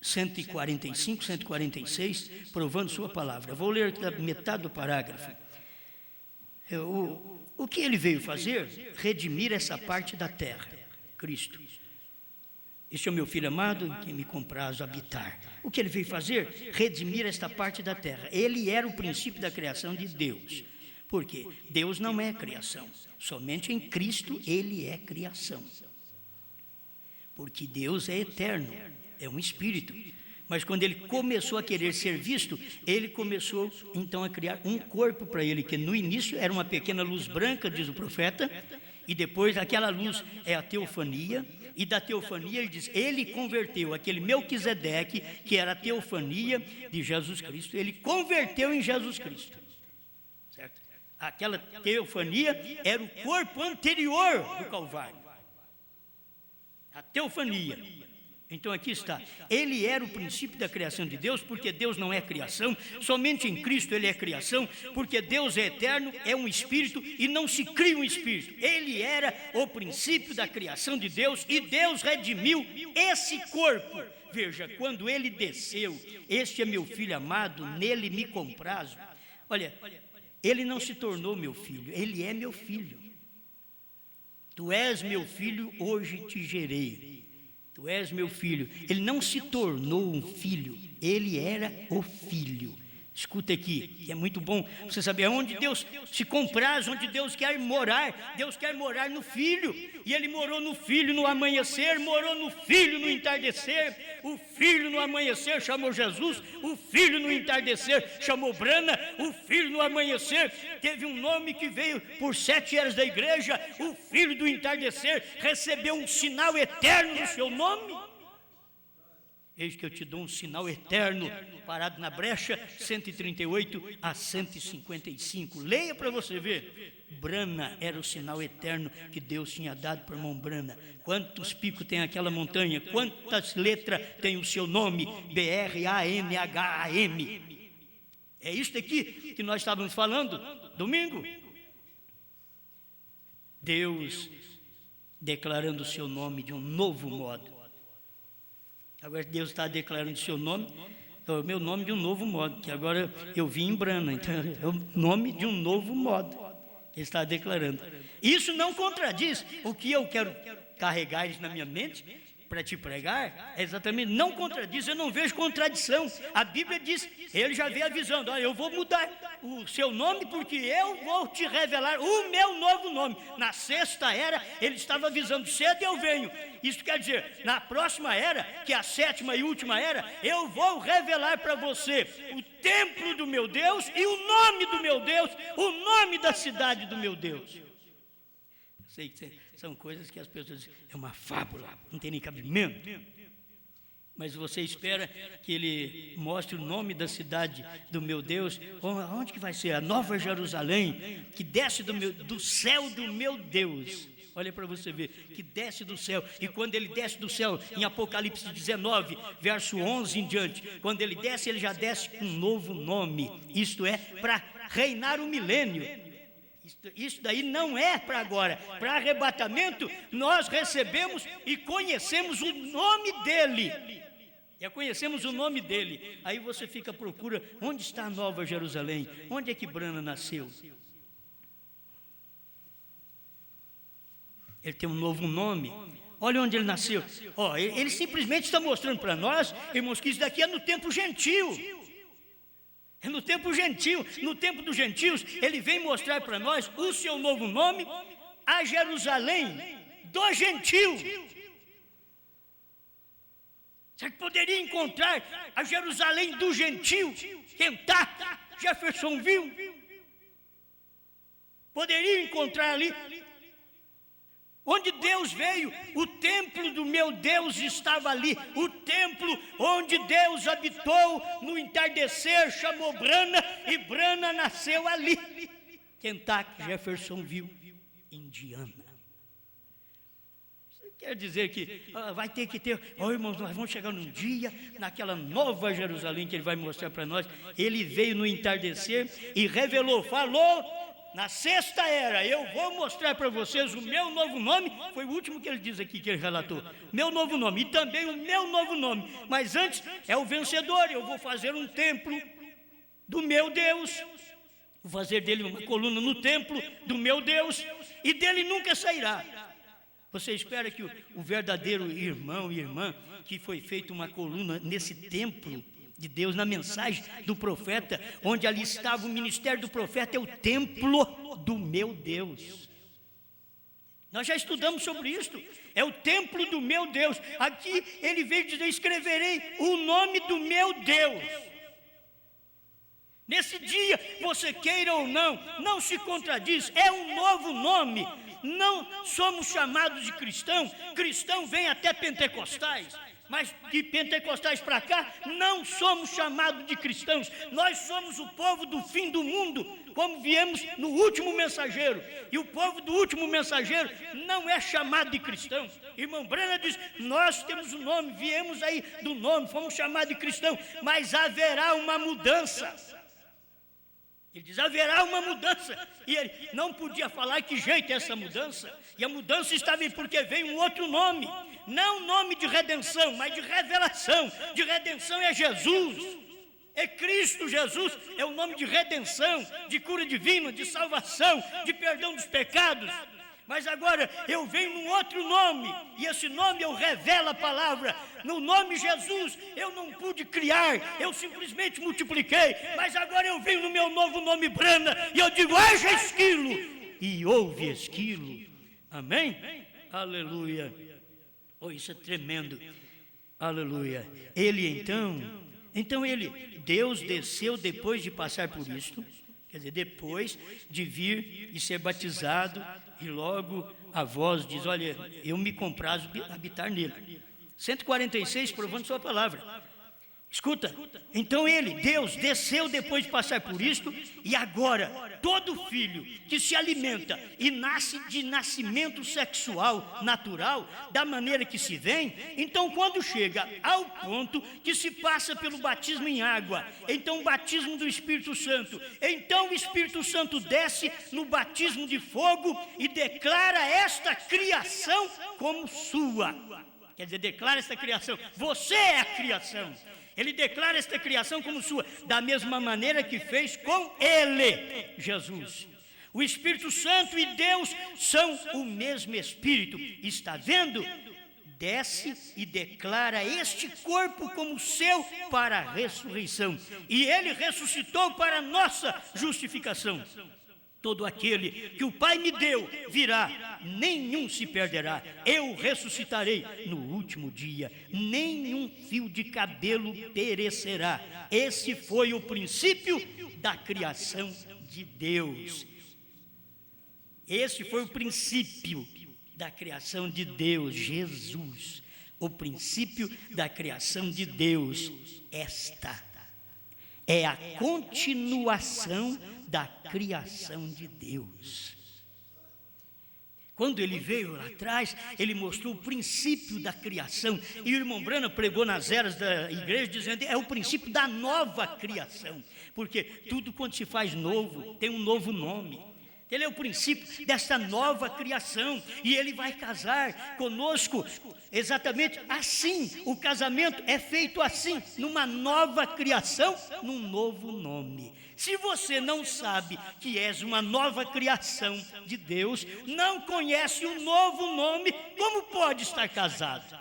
145, 146, provando sua palavra. Vou ler aqui a metade do parágrafo. O que ele veio fazer? Redimir essa parte da terra, Cristo. Este é o meu filho amado, em quem me comprazo habitar. O que ele veio fazer? Redimir esta parte da terra. Ele era o princípio da criação de Deus. Por quê? Deus não é criação. Somente em Cristo ele é criação. Porque Deus é eterno, é um espírito. Mas quando ele começou a querer ser visto, ele começou então a criar um corpo para ele, que no início era uma pequena luz branca, diz o profeta, e depois aquela luz é a teofania, e da teofania ele diz, ele converteu aquele Melquisedeque, que era a teofania de Jesus Cristo, ele converteu em Jesus Cristo, certo? Aquela teofania era o corpo anterior do Calvário, a teofania. Então aqui está, ele era o princípio da criação de Deus, porque Deus não é criação, somente em Cristo ele é criação, porque Deus é eterno, é um espírito e não se cria um espírito. Ele era o princípio da criação de Deus e Deus redimiu esse corpo. Veja, quando ele desceu, este é meu filho amado, nele me comprazo. Olha, ele não se tornou meu filho, ele é meu filho. Tu és meu filho, hoje te gerei. Tu és meu filho. Ele não se tornou um filho, ele era o filho. Escuta aqui, que é muito bom você saber onde Deus se compraz, onde Deus quer morar. Deus quer morar no Filho, e Ele morou no Filho no amanhecer, morou no Filho no entardecer. O Filho no amanhecer chamou Jesus, o Filho no entardecer chamou Brana, o Filho no amanhecer teve um nome que veio por 7 eras da igreja. O Filho do entardecer recebeu um sinal eterno no seu nome. Eis que eu te dou um sinal eterno, parado na brecha, 138 a 155. Leia para você ver. Brana era o sinal eterno que Deus tinha dado para o irmão Brana. Quantos picos tem aquela montanha? Quantas letras tem o seu nome? BRAMHAM. É isso daqui que nós estávamos falando domingo. Deus declarando o seu nome de um novo modo. Agora Deus está declarando o seu nome, o meu nome de um novo modo, que agora eu vim em Brana, então é o nome de um novo modo. Ele está declarando. Isso não contradiz o que eu quero carregar isso na minha mente para te pregar, é exatamente, não contradiz, eu não vejo contradição. A Bíblia diz, ele já veio avisando, olha, eu vou mudar o seu nome porque eu vou te revelar o meu novo nome. Na 6ª era, ele estava avisando, cedo eu venho. Isso quer dizer, na próxima era, que é a 7ª e última era, eu vou revelar para você o templo do meu Deus e o nome do meu Deus, o nome da cidade do meu Deus. Eu sei que são coisas que as pessoas dizem, é uma fábula, não tem nem cabimento. Mas você espera que ele mostre o nome da cidade do meu Deus. Onde que vai ser? A Nova Jerusalém, que desce do céu do meu Deus. Olha para você ver, que desce do céu. E quando ele desce do céu, em Apocalipse 19, verso 11 em diante, quando ele desce, ele já desce com um novo nome. Isto é, para reinar o milênio. Isso daí não é para agora. Para arrebatamento, nós recebemos e conhecemos o nome dele. Já conhecemos o nome dele. Aí você fica à procura, onde está a Nova Jerusalém? Onde é que Brana nasceu? Ele tem um novo nome. Olha onde ele nasceu. Ele simplesmente está mostrando para nós, irmãos, que isso daqui é no tempo gentil. É no tempo gentil. No tempo dos gentios, ele vem mostrar para nós o seu novo nome, a Jerusalém do gentil. Você poderia encontrar a Jerusalém do gentil, Kentucky, Jeffersonville. Poderia encontrar ali. Onde Deus veio, o templo do meu Deus estava ali. O templo onde Deus habitou no entardecer chamou Brana, e Brana nasceu ali. Kentucky, Jeffersonville, Indiana. Isso quer dizer que vai ter que ter, irmãos, nós vamos chegar num dia, naquela Nova Jerusalém que ele vai mostrar para nós. Ele veio no entardecer e revelou, falou. Na 6ª era, eu vou mostrar para vocês o meu novo nome. Foi o último que ele diz aqui, que ele relatou. Meu novo nome, e também o meu novo nome. Mas antes, é o vencedor. Eu vou fazer um templo do meu Deus. Vou fazer dele uma coluna no templo do meu Deus. E dele nunca sairá. Você espera que o verdadeiro irmão e irmã, que foi feito uma coluna nesse templo de Deus, na mensagem do profeta, onde ali estava o ministério do profeta, é o templo do meu Deus. Nós já estudamos sobre isso. É o templo do meu Deus. Aqui ele veio dizer, escreverei o nome do meu Deus. Nesse dia, você queira ou não, não se contradiz, é um novo nome. Não somos chamados de cristão. Cristão vem até pentecostais. mas de Pentecostais para cá, não somos chamados de cristãos. Nós somos o povo do fim do mundo, como viemos no último mensageiro. E o povo do último mensageiro não é chamado de cristão. Irmão Branham diz, nós temos o nome, viemos aí do nome, fomos chamados de cristão, mas haverá uma mudança. Ele diz, haverá uma mudança. E ele não podia falar que jeito é essa mudança. E a mudança está vindo porque veio um outro nome. Não nome de redenção, mas de revelação. De redenção é Jesus. É Cristo Jesus. É o nome de redenção, de cura divina, de salvação, de perdão dos pecados. Mas agora eu venho num outro nome, e esse nome eu revelo a palavra. No nome Jesus eu não pude criar, eu simplesmente multipliquei. Mas agora eu venho no meu novo nome Branham, e eu digo, haja esquilo, e houve esquilo. Amém? Aleluia. Oh, isso é tremendo. Aleluia. Deus desceu depois de passar por isto. Quer dizer, depois de vir e ser batizado, e logo a voz diz, olha, eu me comprazo habitar nele. 146, provando sua palavra. Escuta, então Deus, desceu depois de passar por isto, e agora, todo filho que se alimenta e nasce de nascimento sexual natural, da maneira que se vem, então quando chega ao ponto que se passa pelo batismo em água, então o batismo do Espírito Santo, então o Espírito Santo desce no batismo de fogo e declara esta criação como sua. Quer dizer, declara esta criação, você é a criação. Ele declara esta criação como sua, da mesma maneira que fez com ele, Jesus. O Espírito Santo e Deus são o mesmo Espírito. Está vendo? Desce e declara este corpo como seu para a ressurreição. E ele ressuscitou para a nossa justificação. Todo aquele que o Pai me deu virá, nenhum se perderá. Eu ressuscitarei no último dia, nenhum fio de cabelo perecerá. Esse foi o princípio da criação de Deus. Esse foi o princípio da criação de Deus, Jesus. O princípio da criação de Deus, esta é a continuação da criação de Deus. Quando ele veio lá atrás, ele mostrou o princípio da criação. E o irmão Branham pregou nas eras da igreja, dizendo, é o princípio da nova criação. Porque tudo quando se faz novo, tem um novo nome. Ele é o princípio desta nova criação. E ele vai casar conosco exatamente assim. O casamento é feito assim, numa nova criação, num novo nome. Se você não sabe que és uma nova criação de Deus, não conhece um novo nome, como pode estar casado?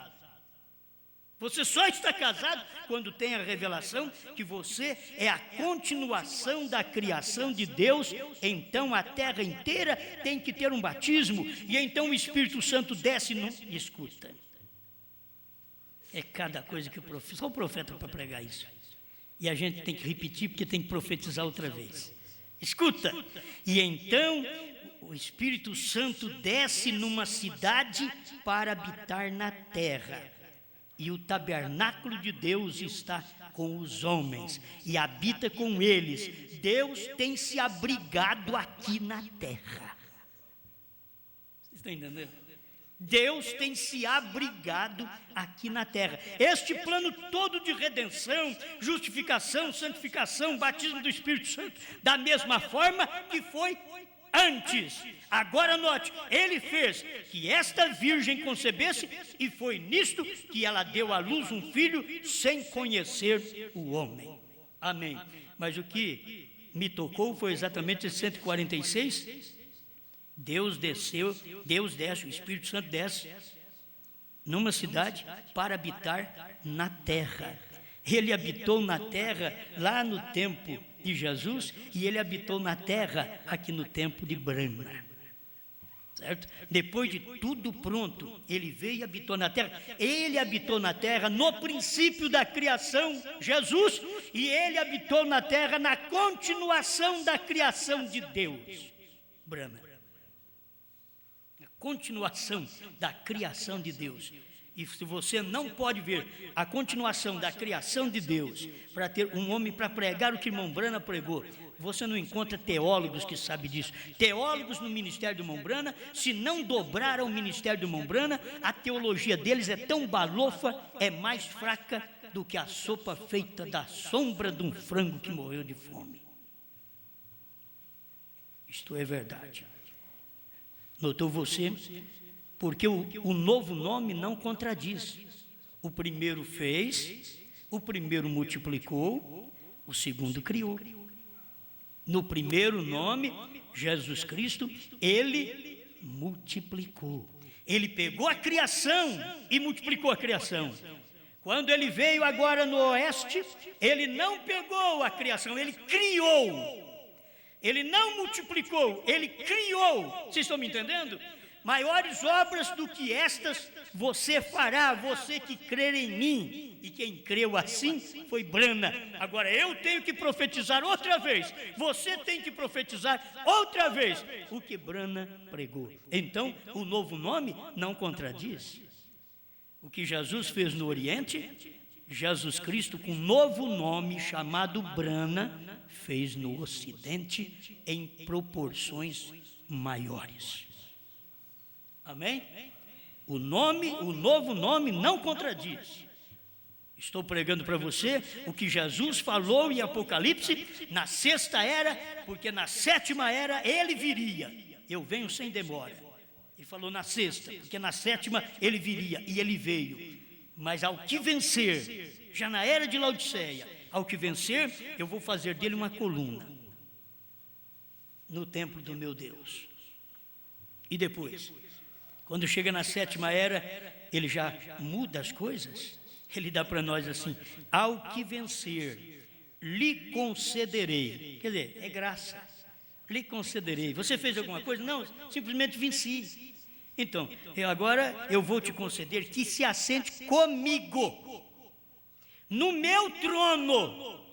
Você só está casado quando tem a revelação que você é a continuação da criação de Deus. Então a terra inteira tem que ter um batismo, e então o Espírito Santo desce e escuta. É cada coisa que só o profeta para pregar isso. E a gente tem que repetir porque tem que profetizar outra vez. Escuta, e então o Espírito Santo desce numa cidade para habitar na terra. E o tabernáculo de Deus está com os homens e habita com eles. Deus tem se abrigado aqui na terra. Vocês estão entendendo? Deus tem se abrigado aqui na terra. Este plano todo de redenção, justificação, santificação, batismo do Espírito Santo, da mesma forma que foi antes. Agora note, ele fez que esta virgem concebesse, e foi nisto que ela deu à luz um filho sem conhecer o homem. Amém. Mas o que me tocou foi exatamente 146. Deus desce, o Espírito Santo desce numa cidade para habitar na terra. Ele habitou na terra lá no tempo de Jesus, e ele habitou na terra aqui no tempo de Branham. Certo? Depois de tudo pronto, ele veio e habitou na terra. Ele habitou na terra no princípio da criação, Jesus, e ele habitou na terra na continuação da criação de Deus, Branham. A continuação da criação de Deus. E se você não pode ver a continuação da criação de Deus para ter um homem para pregar o que irmão Brana pregou, você não encontra teólogos que sabem disso. Teólogos no ministério do irmão Brana, se não dobraram o ministério do irmão Brana, a teologia deles é tão balofa, é mais fraca do que a sopa feita da sombra de um frango que morreu de fome. Isto é verdade. Notou você? Porque o novo nome não contradiz. O primeiro fez, o primeiro multiplicou, o segundo criou. No primeiro nome, Jesus Cristo, ele multiplicou. Ele pegou a criação e multiplicou a criação. Quando ele veio agora no oeste, ele não pegou a criação, ele criou. Ele não multiplicou, ele criou. Vocês estão me entendendo? Maiores obras do que estas você fará, você que crer em mim. E quem creu assim foi Brana. Agora eu tenho que profetizar outra vez. Você tem que profetizar outra vez o que Brana pregou. Então, o novo nome não contradiz. O que Jesus fez no Oriente, Jesus Cristo, com um novo nome chamado Brana, fez no Ocidente em proporções maiores. Amém? O novo nome não contradiz. Estou pregando para você o que Jesus falou em Apocalipse na sexta era, porque na sétima era ele viria. Eu venho sem demora. Ele falou na sexta, porque na sétima ele viria e ele veio. Mas ao que vencer, já na era de Laodiceia, ao que vencer, eu vou fazer dele uma coluna no templo do meu Deus. E depois, quando chega na sétima era, ele já muda as coisas. Ele dá para nós assim: ao que vencer, lhe concederei. Quer dizer, é graça. Lhe concederei. Você fez alguma coisa? Não, simplesmente venci. Então, agora eu vou te conceder que se assente comigo no meu trono.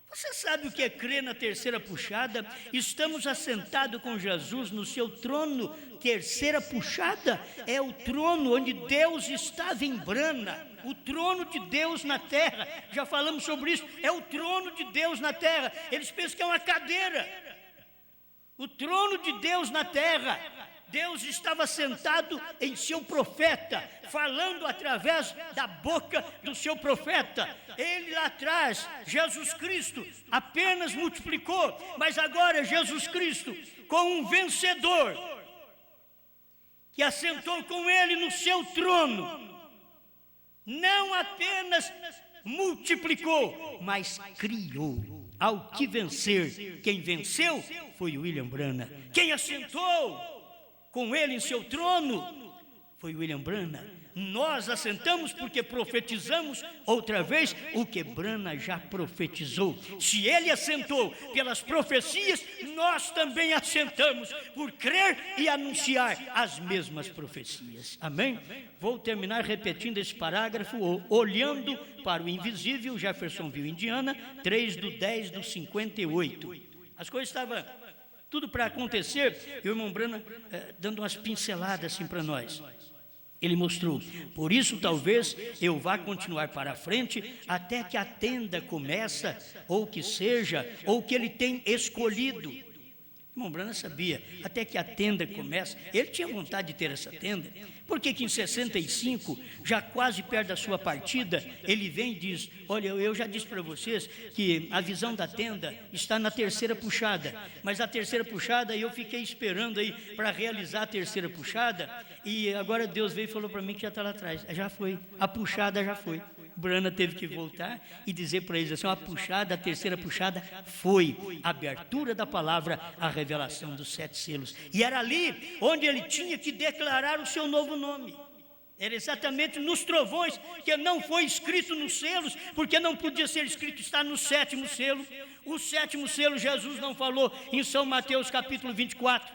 Você sabe o que é crer na terceira puxada? Estamos assentados com Jesus no seu trono. Terceira puxada é o trono onde Deus estava em Brana. O trono de Deus na terra. Já falamos sobre isso. É o trono de Deus na terra. Eles pensam que é uma cadeira. O trono de Deus na terra. Deus estava sentado em seu profeta, falando através da boca do seu profeta. Ele lá atrás, Jesus Cristo, apenas multiplicou, mas agora Jesus Cristo, com um vencedor, que assentou com ele no seu trono, não apenas multiplicou, mas criou. Ao que vencer, quem venceu foi William Brana. Quem assentou com ele em seu trono foi William Brana. Nós assentamos porque profetizamos outra vez o que Brana já profetizou. Se ele assentou pelas profecias, nós também assentamos por crer e anunciar as mesmas profecias. Amém? Vou terminar repetindo esse parágrafo, olhando para o invisível, Jeffersonville, Indiana, 3/10/58. As coisas estavam tudo para acontecer, e o irmão Brana dando umas pinceladas assim para nós. Ele mostrou: por isso talvez eu vá continuar para frente até que a tenda começa, ou que seja, ou que ele tem escolhido. O irmão Brana sabia, até que a tenda começa. Ele tinha vontade de ter essa tenda. Por que em 65, já quase perto da sua partida, ele vem e diz: olha, eu já disse para vocês que a visão da tenda está na terceira puxada, mas a terceira puxada eu fiquei esperando aí para realizar a terceira puxada, e agora Deus veio e falou para mim que já está lá atrás. Já foi, a puxada já foi. Brana teve que voltar e dizer para eles assim: a puxada, a terceira puxada foi a abertura da palavra, a revelação dos 7 selos. E era ali onde ele tinha que declarar o seu novo nome. Era exatamente nos trovões, que não foi escrito nos selos, porque não podia ser escrito, está no 7º selo. O 7º selo Jesus não falou em São Mateus capítulo 24.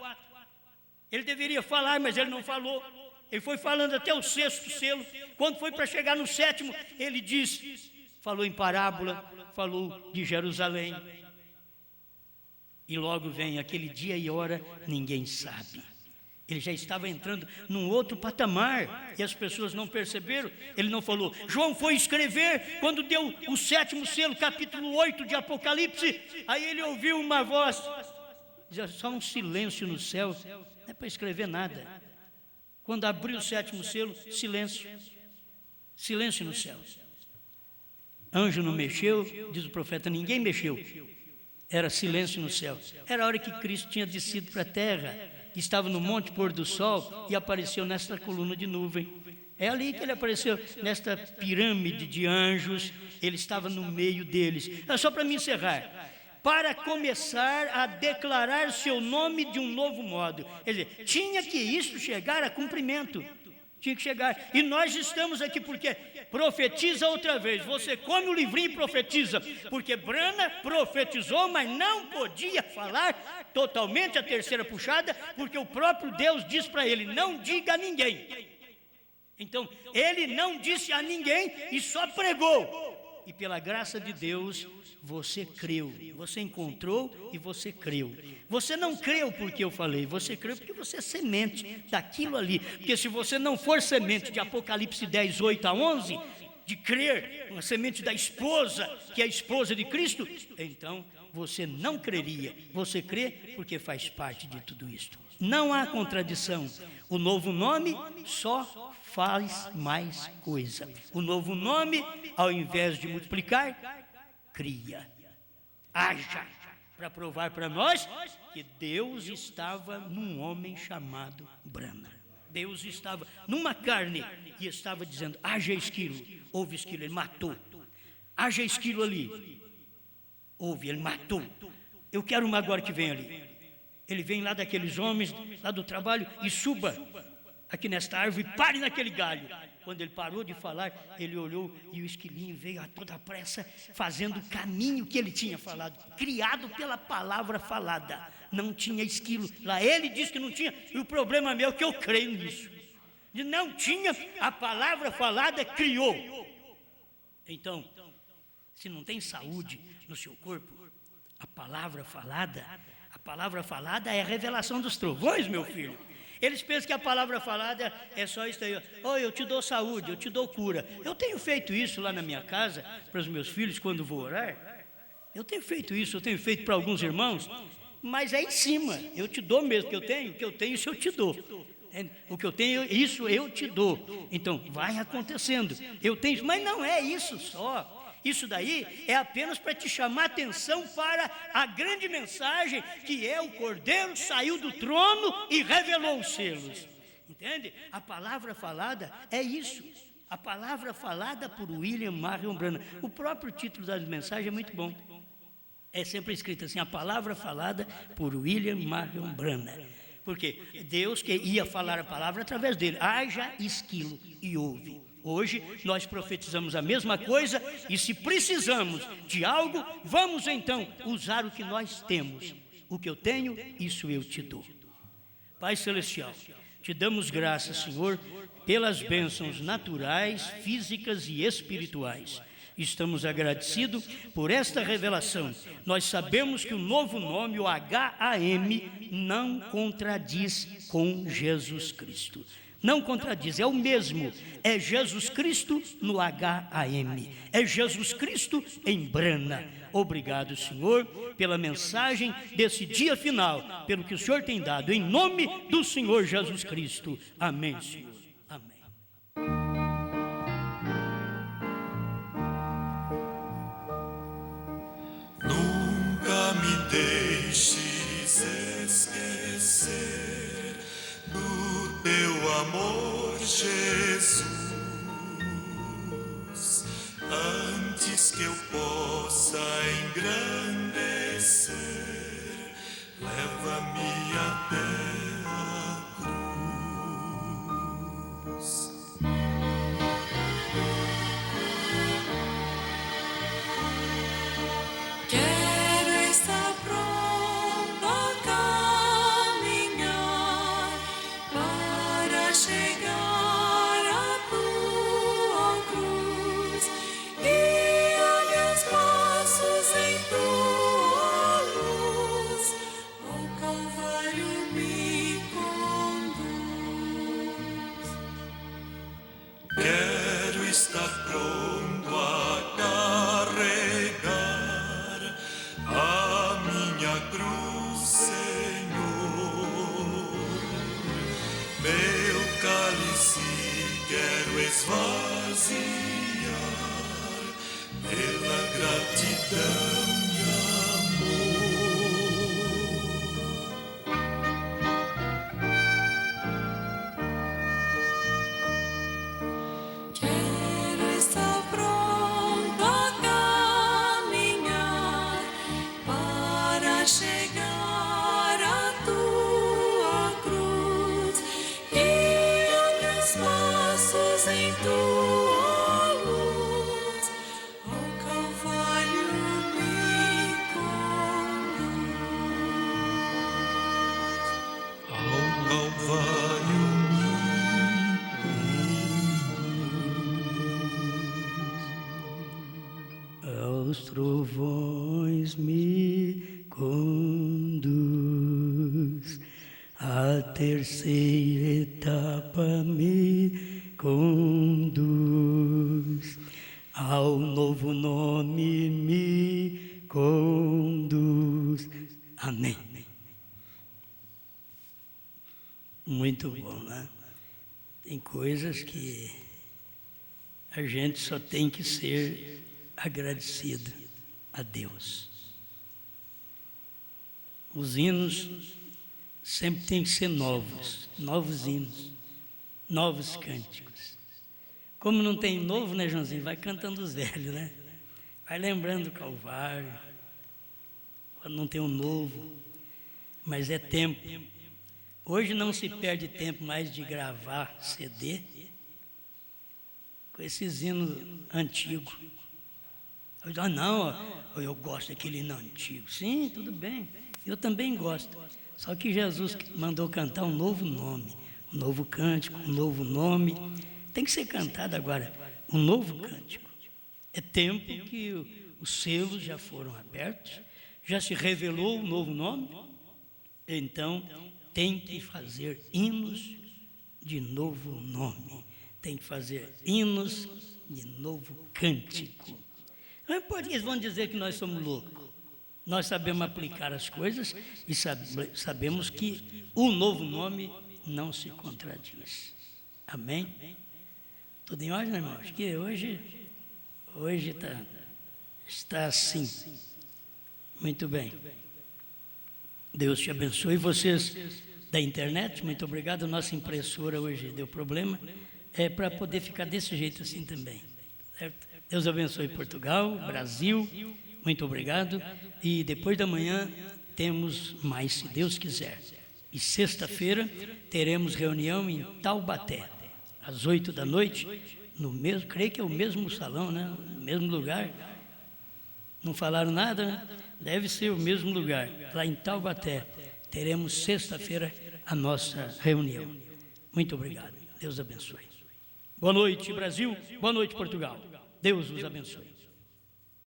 Ele deveria falar, mas ele não falou. Ele foi falando até o 6º selo. Quando foi para chegar no 7º, ele disse, falou em parábola, falou de Jerusalém. E logo vem aquele dia e hora, ninguém sabe. Ele já estava entrando num outro patamar e as pessoas não perceberam. Ele não falou. João foi escrever quando deu o 7º selo, capítulo 8 de Apocalipse. Aí ele ouviu uma voz, dizia, só um silêncio no céu, não é para escrever nada. Quando abriu o 7º selo, silêncio. Silêncio no céu. Anjo não mexeu, diz o profeta, ninguém mexeu. Era silêncio no céu. Era a hora que Cristo tinha descido para a terra. Estava no Monte Pôr do Sol e apareceu nesta coluna de nuvem. É ali que ele apareceu, nesta pirâmide de anjos. Ele estava no meio deles. É só para me encerrar. Para começar a declarar seu nome de um novo modo. Quer dizer, tinha que isso chegar a cumprimento. Tinha que chegar. E nós estamos aqui porque profetiza outra vez. Você come o livrinho e profetiza. Porque Brana profetizou, mas não podia falar totalmente a terceira puxada, porque o próprio Deus diz para ele, não diga a ninguém. Então, ele não disse a ninguém e só pregou. E pela graça de Deus, você creu, você encontrou e você creu. Você não creu porque eu falei, você creu porque você é semente daquilo ali. Porque se você não for semente de Apocalipse 10, 8 a 11, de crer, uma semente da esposa, que é a esposa de Cristo, então você não creria. Você crê porque faz parte de tudo isto. Não há contradição. O novo nome só faz mais coisa. O novo nome, ao invés de multiplicar, cria. Haja, para provar para nós que Deus estava num homem chamado Brana. Deus estava numa carne e estava dizendo, haja esquilo. Houve esquilo, ele matou. Haja esquilo ali. Houve, ele matou. Eu quero uma agora que vem ali. Ele vem lá daqueles homens, lá do trabalho, e suba aqui nesta árvore, pare naquele galho. Quando ele parou de falar, ele olhou e o esquilinho veio a toda pressa, fazendo o caminho que ele tinha falado, criado pela palavra falada. Não tinha esquilo. Lá ele disse que não tinha, e o problema meu é que eu creio nisso. De não tinha, a palavra falada criou. Então, se não tem saúde no seu corpo, a palavra falada é a revelação dos trovões, meu filho. Eles pensam que a palavra falada é só isso aí. Oh, eu te dou saúde, eu te dou cura. Eu tenho feito isso lá na minha casa, para os meus filhos, quando vou orar. Eu tenho feito isso, eu tenho feito para alguns irmãos, mas é em cima. Eu te dou mesmo, o que eu tenho, isso eu te dou. O que eu tenho, isso eu te dou. Então, vai acontecendo. Eu tenho, mas não é isso só. Isso daí é apenas para te chamar a atenção para a grande mensagem que é o Cordeiro saiu do trono e revelou os selos. Entende? A palavra falada é isso. A palavra falada por William Marion Branham. O próprio título da mensagem é muito bom. É sempre escrito assim, a palavra falada por William Marion Branham. Porque Deus que ia falar a palavra através dele. Haja esquilo e ouve. Hoje nós profetizamos a mesma coisa e se precisamos de algo, vamos então usar o que nós temos. O que eu tenho, isso eu te dou. Pai Celestial, te damos graças, Senhor, pelas bênçãos naturais, físicas e espirituais. Estamos agradecidos por esta revelação. Nós sabemos que o novo nome, o HAM, não contradiz com Jesus Cristo. Não contradiz, é o mesmo, é Jesus Cristo no HAM, é Jesus Cristo em Brana. Obrigado, Senhor, pela mensagem desse dia final, pelo que o Senhor tem dado, em nome do Senhor Jesus Cristo. Amém, Senhor. Amém. Nunca me deixes esquecer teu amor, Jesus, antes que eu possa engrandecer, leva-me até a cruz. Quero estar pronto a caminhar para chegar à tua cruz e a meus passos em tua meu cálice quero esvaziar pela gratidão e amor. Quero estar pronto a caminhar para chegar à tua cruz e a meus passos em tua luz, ao Calvário me conduz. Ao Calvário Aos trovões me conduz, a terceira etapa me conduz, ao novo nome me conduz. Amém. Muito bom, né? Tem coisas que a gente só tem que ser agradecido a Deus. Os hinos sempre têm que ser novos hinos, novos cânticos. Como não tem novo, né, Joãozinho? Vai cantando os velhos, né? Vai lembrando o Calvário, quando não tem um novo, mas é tempo. Hoje não se perde tempo mais de gravar CD com esses hinos antigos. Não, eu gosto daquele hino antigo. Sim, tudo bem, eu também gosto. Só que Jesus mandou cantar um novo nome, um novo cântico, um novo nome. Tem que ser cantado agora, um novo cântico. É tempo que os selos já foram abertos, já se revelou um novo nome, então tem que fazer hinos de novo nome, tem que fazer hinos de novo cântico. Não importa que eles vão dizer que nós somos loucos. Nós sabemos aplicar as coisas e sabemos que o novo nome não se contradiz. Amém? Tudo em ordem, irmão? Acho que hoje está assim. Muito bem. Deus te abençoe. Vocês da internet, muito obrigado. Nossa impressora hoje deu problema. É para poder ficar desse jeito assim também. Certo? Deus abençoe Portugal, Brasil, muito obrigado. E depois da manhã temos mais, se Deus quiser. E sexta-feira teremos reunião em Taubaté, às 8 da noite, no mesmo, creio que é o mesmo salão, né? No mesmo lugar. Não falaram nada, né? Deve ser o mesmo lugar, lá em Taubaté. Teremos sexta-feira a nossa reunião. Muito obrigado. Deus abençoe. Boa noite, Brasil. Boa noite, Portugal. Deus os abençoe.